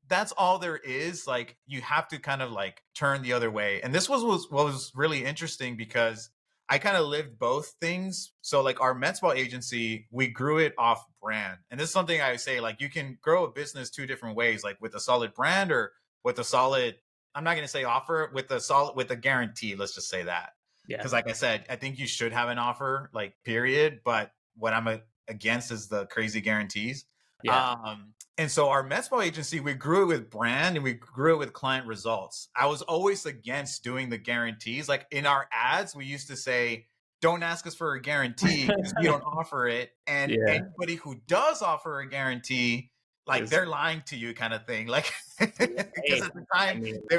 that's all there is, like you have to kind of like turn the other way. And this was what was really interesting because I kind of lived both things. So like our MedSpa agency, we grew it off brand. And this is something I say, like you can grow a business two different ways, like with a solid brand or with a solid, I'm not going to say offer, with a guarantee. Let's just say that. Yeah. Because like I said, I think you should have an offer, like period. But what I'm against is the crazy guarantees. Yeah. And so our MedSpa agency, we grew it with brand and we grew it with client results. I was always against doing the guarantees. Like in our ads, we used to say, don't ask us for a guarantee because we don't offer it. And Yeah. anybody who does offer a guarantee, like Is they're lying to you kind of thing. Like, because hey, at the I time mean, they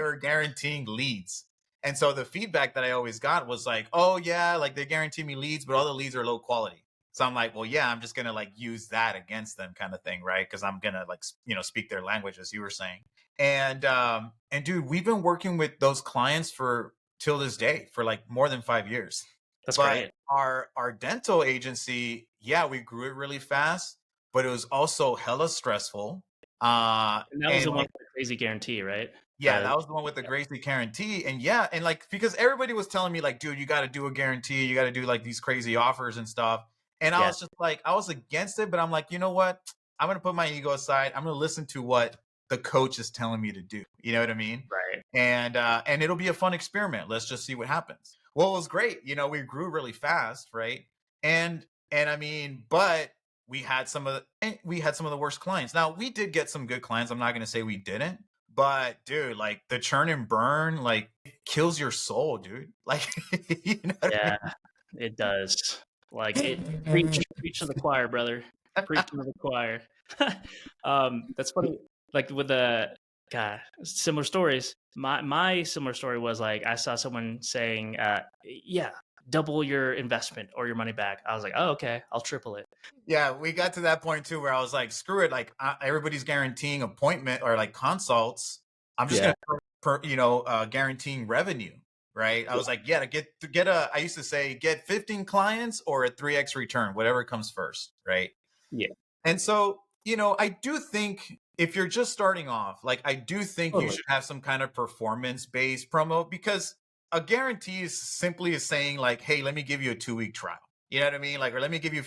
were guaranteeing leads. And so the feedback that I always got was like, oh yeah, like they guarantee me leads, but all the leads are low quality. So I'm like, well, yeah, I'm just gonna like use that against them, kind of thing, right? Because I'm gonna like speak their language, as you were saying. And dude, we've been working with those clients for till this day for like more than 5 years. that's But great. our dental agency, yeah, we grew it really fast, but it was also hella stressful. And that was And the one like with the crazy guarantee, right? yeah, that was the one with the Gracie guarantee. And yeah, and like because everybody was telling me like, dude, you got to do a guarantee, you got to do like these crazy offers and stuff. And I Yeah. was just like, I was against it, but I'm like, you know what? I'm gonna put my ego aside. I'm gonna listen to what the coach is telling me to do. You know what I mean? Right. And it'll be a fun experiment. Let's just see what happens. Well, it was great. We grew really fast, right? And I mean, but we had some of the worst clients. Now we did get some good clients. I'm not gonna say we didn't, but dude, like the churn and burn, like it kills your soul, dude. Like, you know what I Yeah, it does. Like it preach to the choir, brother. Preach to the choir. That's funny. Like with the God, similar stories. My similar story was like I saw someone saying, yeah, double your investment or your money back. I was like, oh, okay, I'll triple it. Yeah, we got to that point too where I was like, screw it. Like everybody's guaranteeing appointment or like consults. I'm just Yeah. gonna guaranteeing revenue. right? I was like, yeah, I used to say get 15 clients or a 3x return, whatever comes first, right? Yeah, And so, I do think if you're just starting off, like I do think you totally. should have some kind of performance-based promo, because a guarantee is simply saying like, hey, let me give you a 2-week trial. You know what I mean? Like, or let me give you,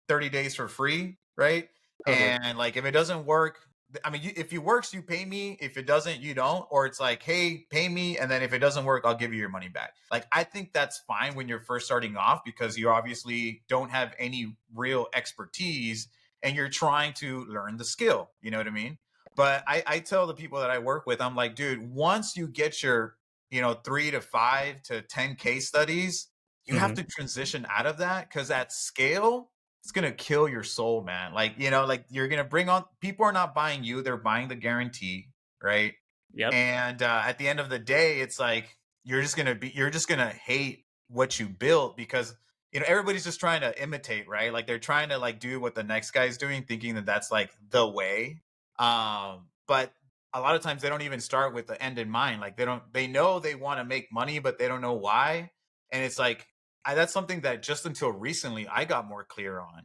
30 days for free, right? Totally. And like if it doesn't work, I mean, if it works, you pay me. If it doesn't, you don't. Or it's like, hey, pay me, and then if it doesn't work, I'll give you your money back. Like, I think that's fine when you're first starting off because you obviously don't have any real expertise and you're trying to learn the skill. You know what I mean? But I tell the people that I work with, I'm like, dude, once you get your, 3 to 5 to 10 case studies, you have Hmm. to transition out of that because at scale, it's gonna kill your soul, man. Like, like you're gonna bring on people are not buying you, they're buying the guarantee, right? Yep. And at the end of the day, it's like you're just gonna hate what you built because everybody's just trying to imitate, right? Like they're trying to like do what the next guy's doing, thinking that that's like the way. But a lot of times they don't even start with the end in mind. Like they know they want to make money, but they don't know why. And it's like that's something that just until recently I got more clear on.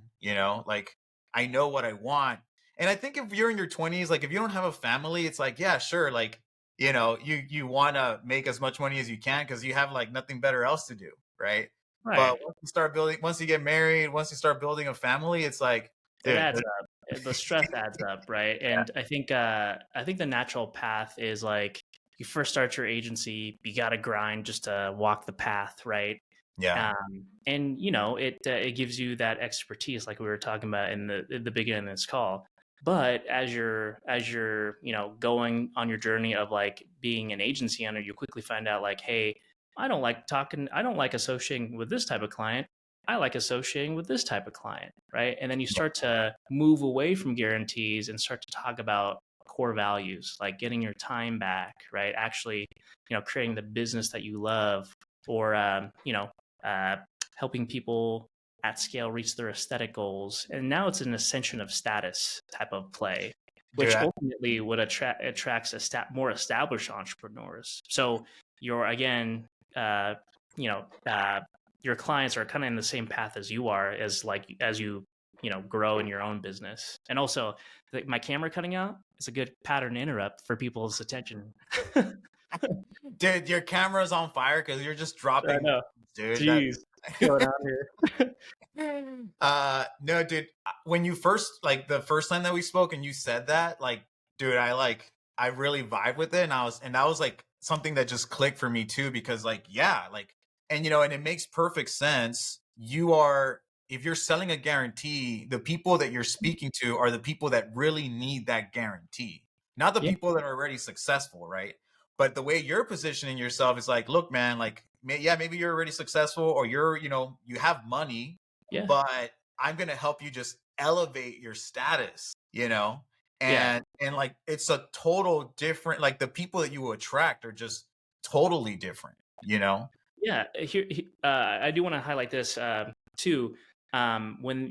Like I know what I want. And I think if you're in your 20s, like if you don't have a family, it's like, yeah, sure, like you want to make as much money as you can because you have like nothing better else to do, right? But Right. once you get married, once you start building a family, it's like, It dude, adds up. The stress adds up, right? And I think the natural path is like you first start your agency, you got to grind just to walk the path, right? yeah, And it gives you that expertise, like we were talking about in the beginning of this call. But as you're going on your journey of like being an agency owner, you quickly find out like, hey, I don't like associating with this type of client. I like associating with this type of client, right? And then you start to move away from guarantees and start to talk about core values, like getting your time back, right? Actually, creating the business that you love, or uh, helping people at scale reach their aesthetic goals. And now it's an ascension of status type of play, dude. which ultimately would attracts more established entrepreneurs. So you're again, uh, you know, uh, your clients are kind of in the same path as you are, as you grow in your own business. And also, my camera cutting out is a good pattern interrupt for people's attention. Dude, your camera's on fire because you're just I dropping, know. dude. That Jeez, what's going on here? no, dude. When you first like the first time that we spoke and you said that, like, dude, I really vibe with it, and that was like something that just clicked for me too, because like, yeah, like, and and it makes perfect sense. If you're selling a guarantee, the people that you're speaking to are the people that really need that guarantee, not the Yeah, people that are already successful, right? But the way you're positioning yourself is like, look, man, like, yeah, maybe you're already successful or you have money, yeah, but I'm going to help you just elevate your status, yeah. and like it's a total different, like the people that you will attract are just totally different. Yeah, I do want to highlight this too. When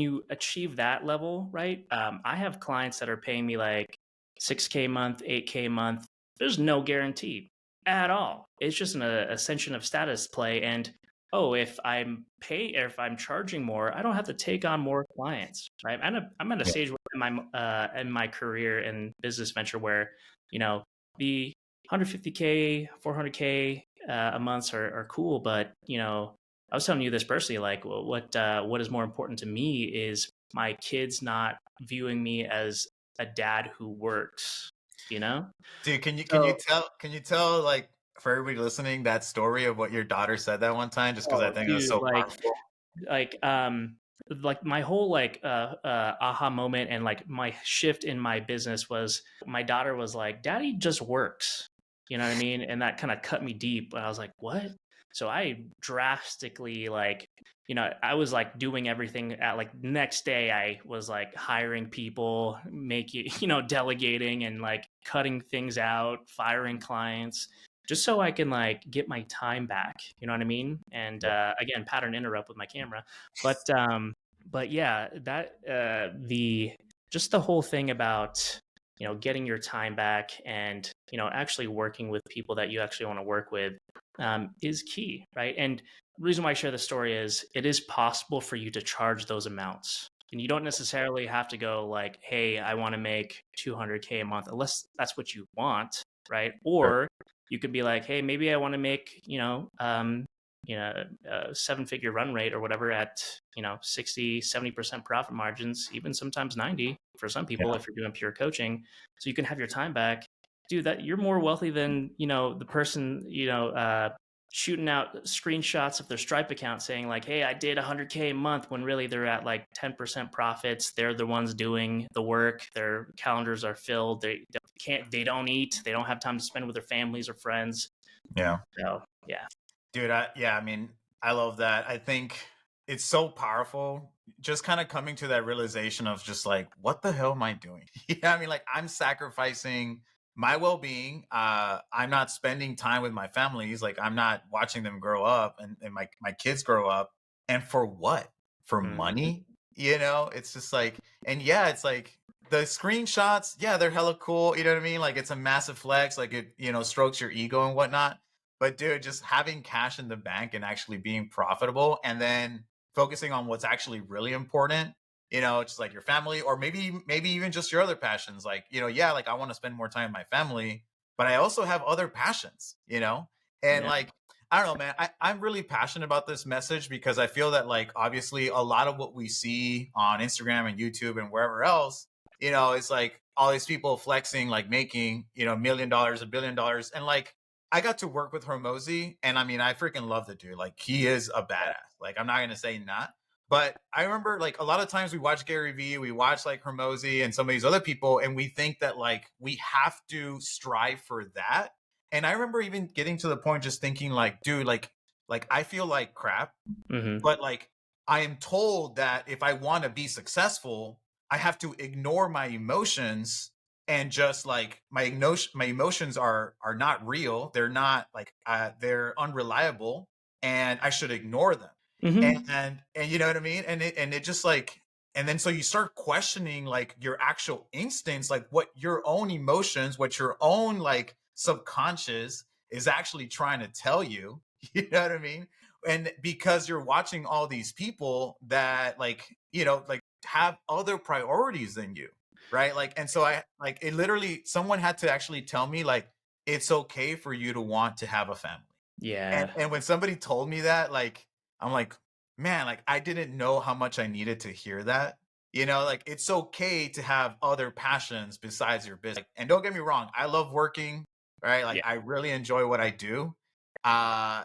you achieve that level, right? I have clients that are paying me like 6K a month, 8K a month. There's no guarantee at all. It's just an ascension of status play. And oh, if I'm charging more, I don't have to take on more clients, right? I'm at a Yeah. stage in my career and business venture where the 150K, 400K a month are cool, but I was telling you this personally. Like, what is more important to me is my kids not viewing me as a dad who works. You know, Dude, so can you tell like for everybody listening that story of what your daughter said that one time, just because I oh, think it was dude, so powerful. like my whole aha moment and like my shift in my business was my daughter was like, daddy just works, you know what I mean? And that kind of cut me deep. And I was like, what? So I drastically I was like doing everything at like next day. I was like hiring people, making delegating and like cutting things out, firing clients, just so I can like get my time back. You know what I mean? And again, pattern interrupt with my camera, but yeah, that the just the whole thing about getting your time back and, actually working with people that you actually want to work with is key, right? And the reason why I share the story is it is possible for you to charge those amounts. And you don't necessarily have to go like, hey, I want to make 200K a month, unless that's what you want, right? Sure. Or you could be like, hey, maybe I want to make, a seven-figure run rate or whatever at, 60, 70% profit margins, even sometimes 90 for some people Yeah. if you're doing pure coaching. So you can have your time back. Dude, that you're more wealthy than, the person, shooting out screenshots of their Stripe account saying like, hey, I did 100K a month, when really they're at like 10% profits. They're the ones doing the work. Their calendars are filled. They don't eat. They don't have time to spend with their families or friends. Yeah. So yeah. Dude, I mean, I love that. I think it's so powerful. Just kind of coming to that realization of just like, what the hell am I doing? Yeah, I mean, like I'm sacrificing my well-being. I'm not spending time with my families. Like I'm not watching them grow up and my kids grow up. And for what? For Mhm. money? It's just like, and yeah, it's like the screenshots, yeah, they're hella cool. You know what I mean? Like it's a massive flex, like it, strokes your ego and whatnot. But dude, just having cash in the bank and actually being profitable and then focusing on what's actually really important, just like your family or maybe even just your other passions. Like, yeah, like I want to spend more time with my family, but I also have other passions. And Yeah. like, I don't know, man. I'm really passionate about this message because I feel that like obviously a lot of what we see on Instagram and YouTube and wherever else, it's like all these people flexing, like making, $1 million, $1 billion. And like I got to work with Hormozy, and I mean, I freaking love the dude. Like, he is a badass. Like, I'm not gonna say not, but I remember like a lot of times we watch Gary Vee, we watch like Hormozy and some of these other people, and we think that like we have to strive for that. And I remember even getting to the point just thinking like, dude, like I feel like crap, Hmm. but like I am told that if I want to be successful, I have to ignore my emotions and just like my emotions are not real. They're not like they're unreliable and I should ignore them. And, Hmm. and you know what I mean? And it just like and then so you start questioning like your actual instincts, like what your own emotions, what your own like subconscious is actually trying to tell you. You know what I mean? And because you're watching all these people that like have other priorities than you, right? Like and so I like it literally someone had to actually tell me like it's okay for you to want to have a family. and Yeah. and when somebody told me that, like I'm like, man, like I didn't know how much I needed to hear that. Like it's okay to have other passions besides your business. And don't get me wrong, I love working, right? Like Yeah. I really enjoy what I do. Uh,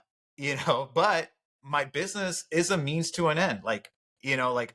but my business is a means to an end. Like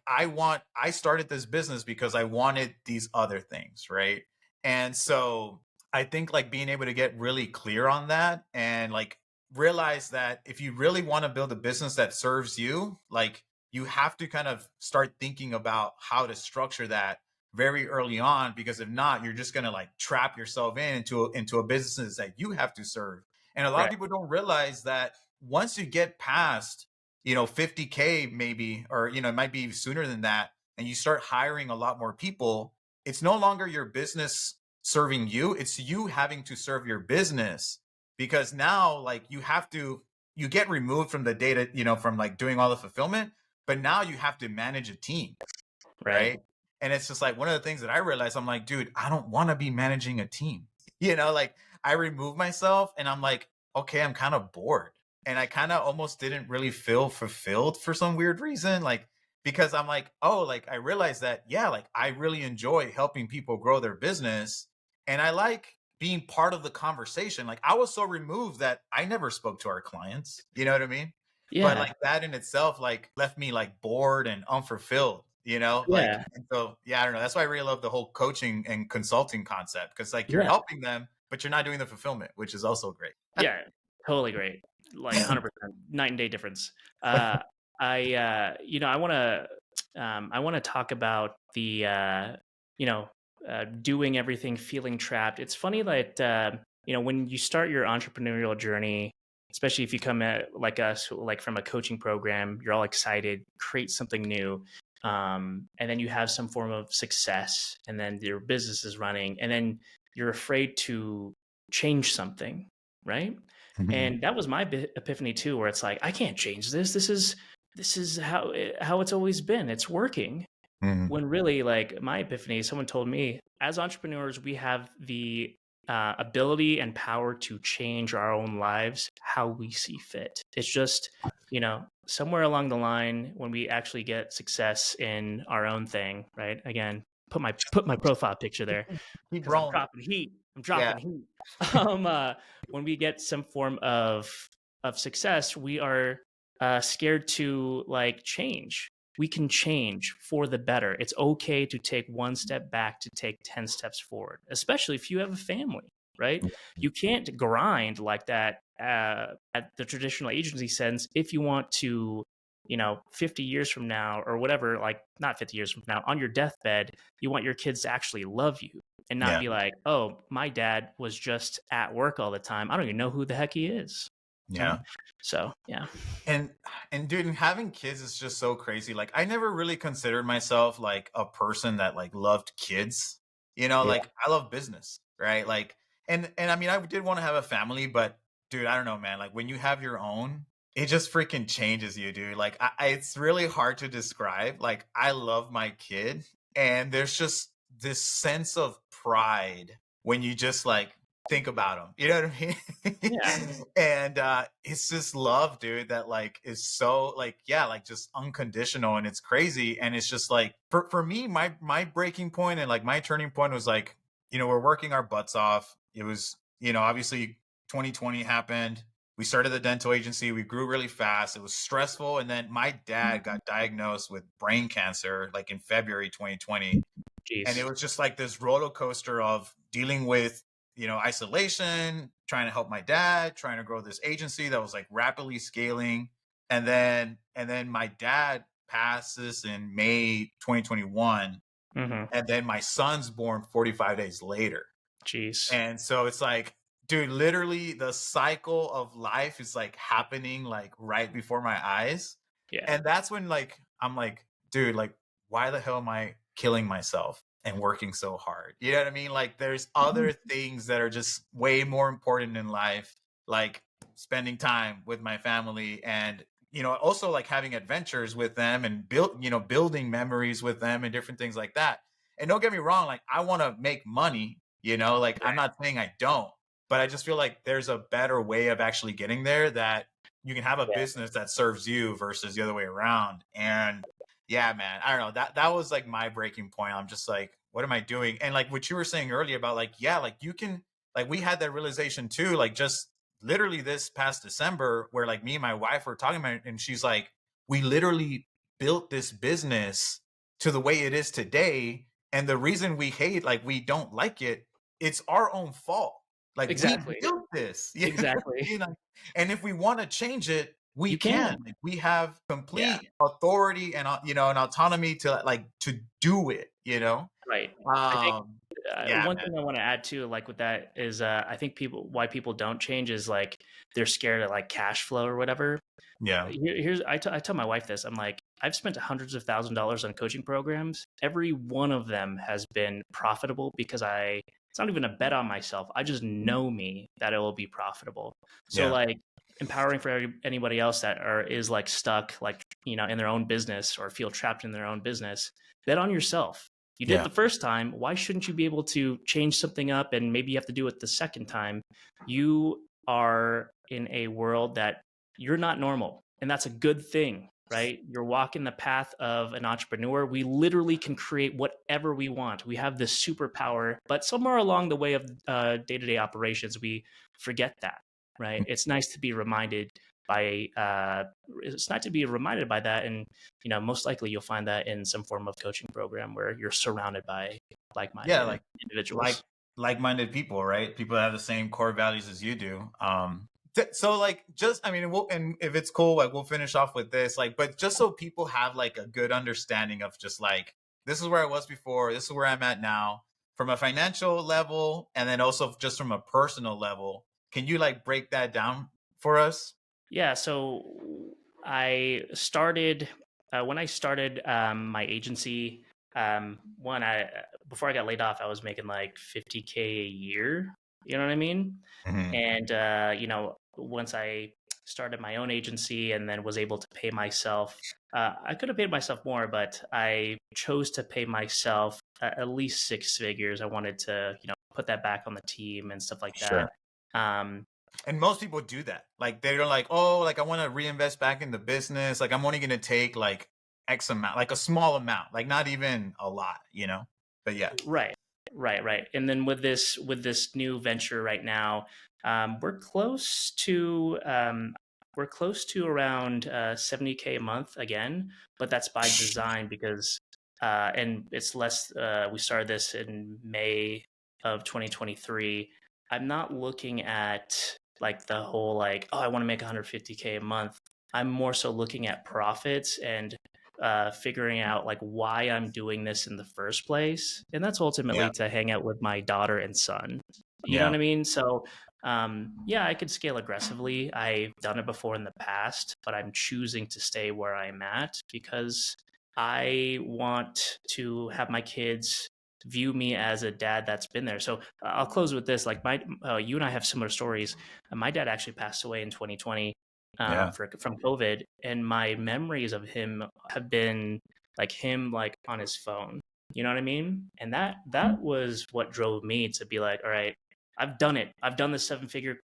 I started this business because I wanted these other things, right? And so I think like being able to get really clear on that and like realize that if you really want to build a business that serves you, like you have to kind of start thinking about how to structure that very early on, because if not, you're just going to like trap yourself into a business that you have to serve. And a lot of Right. people don't realize that once you get past 50K maybe, or it might be sooner than that, and you start hiring a lot more people, it's no longer your business serving you, it's you having to serve your business, because now like you get removed from the data, from like doing all the fulfillment, but now you have to manage a team, Right. right? And it's just like one of the things that I realized, I'm like, dude, I don't want to be managing a team. Like I remove myself and I'm like, okay, I'm kind of bored. And I kind of almost didn't really feel fulfilled for some weird reason. Like, because I'm like, oh, like I realized that, yeah, like I really enjoy helping people grow their business. And I like being part of the conversation. Like I was so removed that I never spoke to our clients. You know what I mean? But Yeah. like that in itself like left me like bored and unfulfilled, like, Yeah. and so yeah, I don't know, that's why I really love the whole coaching and consulting concept, because like you're Yeah. helping them but you're not doing the fulfillment, which is also great. Yeah, totally great. Like 100%, night and day difference. Uh, I want to talk about the, doing everything, feeling trapped. It's funny that, when you start your entrepreneurial journey, especially if you come at like us, like from a coaching program, you're all excited, create something new. and then you have some form of success, and then your business is running, and then you're afraid to change something, right? Mhm. And that was my epiphany too, where it's like, I can't change this. This is how it's always been. It's working. Mhm. When really, like, my epiphany, someone told me, as entrepreneurs, we have the ability and power to change our own lives how we see fit. It's just, somewhere along the line when we actually get success in our own thing, right? Again, put my profile picture there Keep because I'm rolling. dropping heat. I'm Yeah. dropping heat. Um, uh, when we get some form of success, we are scared to like change. We can change for the better. It's okay to take one step back to take 10 steps forward, especially if you have a family, right? You can't grind like that at the traditional agency sense if you want to, 50 years from now or whatever, like not 50 years from now, on your deathbed, you want your kids to actually love you and not Yeah. be like, oh, my dad was just at work all the time. I don't even know who the heck he is. Right. Yeah. So, yeah. And dude, having kids is just so crazy. Like I never really considered myself like a person that like loved kids. Yeah. Like I love business, right? Like and I mean I did want to have a family, but dude, I don't know, man. Like when you have your own, it just freaking changes you, dude. Like it's really hard to describe. Like I love my kid, and there's just this sense of pride when you just like think about them. You know what I Yeah. mean? And it's just love, dude, that like is so like yeah, like just unconditional, and it's crazy. And it's just like for me, my breaking point and like my turning point was like, we're working our butts off. It was, obviously 2020 happened. We started the dental agency. We grew really fast. It was stressful. And then my dad got diagnosed with brain cancer like in February 2020. And it Jeez. was just like this roller coaster of dealing with, isolation, trying to help my dad, trying to grow this agency that was like rapidly scaling. And then my dad passes in May 2021. Mm-hmm. And then my son's born 45 days later. Jeez. And so it's like, dude, literally the cycle of life is like happening like right before my eyes. Yeah. And that's when like I'm like, dude, like why the hell am I killing myself and working so hard? You know what I mean? Like there's other things that are just way more important in life, like spending time with my family and also like having adventures with them and building memories with them and different things like that. And don't get me wrong, like I want to make money, like I'm not saying I don't, but I just feel like there's a better way of actually getting there, that you can have a Yeah. business that serves you versus the other way around. And yeah, man, I don't know, that was like my breaking point. I'm just like, what am I doing? And like what you were saying earlier about like, yeah, like you can, like we had that realization too, like just literally this past December, where like me and my wife were talking about it, and she's like, we literally built this business to the way it is today. And the reason we hate, like we don't like it, it's our own fault. Like we Exactly. built this, Exactly. and if we want to change it, we You can. can. Like we have Yeah. complete authority and an autonomy to like to do it. Right. I think Um, yeah, one man. thing I want to add too, like with that, is I think why people don't change is like they're scared of like cash flow or whatever. Yeah, I tell my wife this. I'm like, I've spent hundreds of $1,000s on coaching programs. Every one of them has been profitable because it's not even a bet on myself. I just know me that it will be profitable. So yeah, like empowering for anybody else that is like stuck, like, in their own business or feel trapped in their own business, bet on yourself. You did it yeah, the first time. Why shouldn't you be able to change something up, and maybe you have to do it the second time? You are in a world that you're not normal, and that's a good thing, right? You're walking the path of an entrepreneur. We literally can create whatever we want. We have this superpower, but somewhere along the way of day-to-day operations, we forget that, right? It's nice to be reminded by that, and most likely you'll find that in some form of coaching program where you're surrounded by yeah. like-minded Like individuals. like-minded people, right? People that have the same core values as you do. So like just I mean, and if it's cool, like we'll finish off with this, like, but just so people have like a good understanding of just like, this is where I was before, this is where I'm at now, from a financial level, and then also just from a personal level. Can you like break that down for us? Yeah, so I started when I started my agency, one I before I got laid off, I was making like 50K a year. You know what I mean? Mhm. And once I started my own agency and then was able to pay myself, I could have paid myself more, but I chose to pay myself at least six figures. I wanted to, put that back on the team and stuff like that. Sure. Um, And most people do that. Like they're like, oh, like I want to reinvest back in the business. Like I'm only going to take like X amount, like a small amount, like not even a lot, you know? But yeah. Right, right. And then with this new venture right now, we're close to around 70K a month again, but that's by design because and it's less. We started this in May of 2023. I'm not looking at like the whole like, oh, I want to make 150K a month. I'm more so looking at profits and figuring out like why I'm doing this in the first place, and that's Yeah. ultimately to hang out with my daughter and son. You know what Yeah. I mean? So, yeah, I could scale aggressively. I've done it before in the past, but I'm choosing to stay where I'm at because I want to have my kids view me as a dad that's been there. So I'll close with this. Like you and I have similar stories. My dad actually passed away in 2020 Yeah. from COVID, and my memories of him have been like him like on his phone. You know what I mean? And that was what drove me to be like, all right, I've done it. I've done the seven figure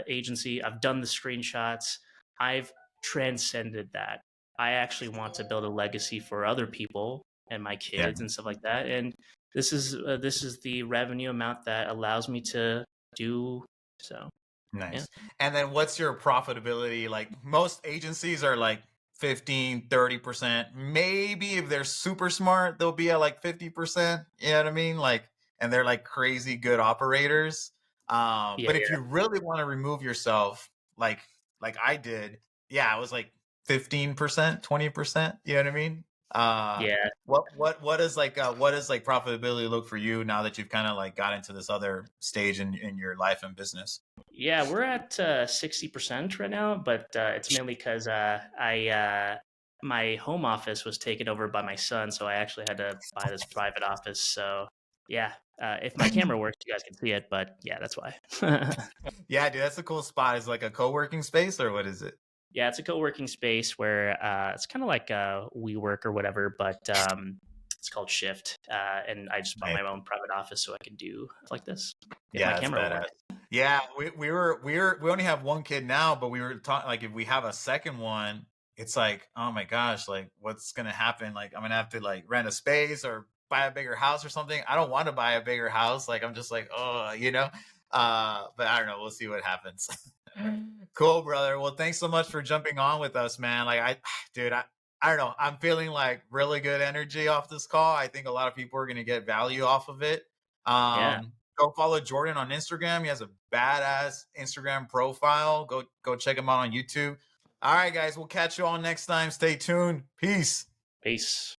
agency. I've done the screenshots. I've transcended that. I actually want to build a legacy for other people and my Yeah. kids and stuff like that. And this is the revenue amount that allows me to do so. Yeah. Nice. And then what's your profitability? Like most agencies are like 15, 30%. Maybe if they're super smart, they'll be at like 50%. You know what I mean? Like, and they're like crazy good operators. Yeah. But if you really want to remove yourself, like I did, yeah, I was like 15%, 20%. You know what I mean? Uh Yeah. what does like profitability look for you now that you've kind of like got into this other stage in your life and business? Yeah, we're at 60% right now, but it's mainly because I my home office was taken over by my son, so I actually had to buy this private office. So yeah, if my camera works, you guys can see it. But yeah, that's why. Yeah, dude, that's a cool spot. Is it like a co-working space or what is it? Yeah, it's a co-working space where it's kind of like WeWork or whatever, but it's called Shift, and I just bought Nice. my own private office so I can do like this if my Yeah, that's camera will badass. work. Yeah, we only have one kid now, but we were talking like if we have a second one, it's like, oh my gosh, like what's gonna happen? Like I'm gonna have to like rent a space or buy a bigger house or something. I don't want to buy a bigger house. Like I'm just like, oh, you know. But I don't know. We'll see what happens. Cool, brother. Well, thanks so much for jumping on with us, man. Like dude, I don't know. I'm feeling like really good energy off this call. I think a lot of people are gonna get value off of it. Yeah, Go follow Jourdan on Instagram. He has a badass Instagram profile. Go check him out on YouTube. All right, guys. We'll catch you all next time. Stay tuned. Peace. peace.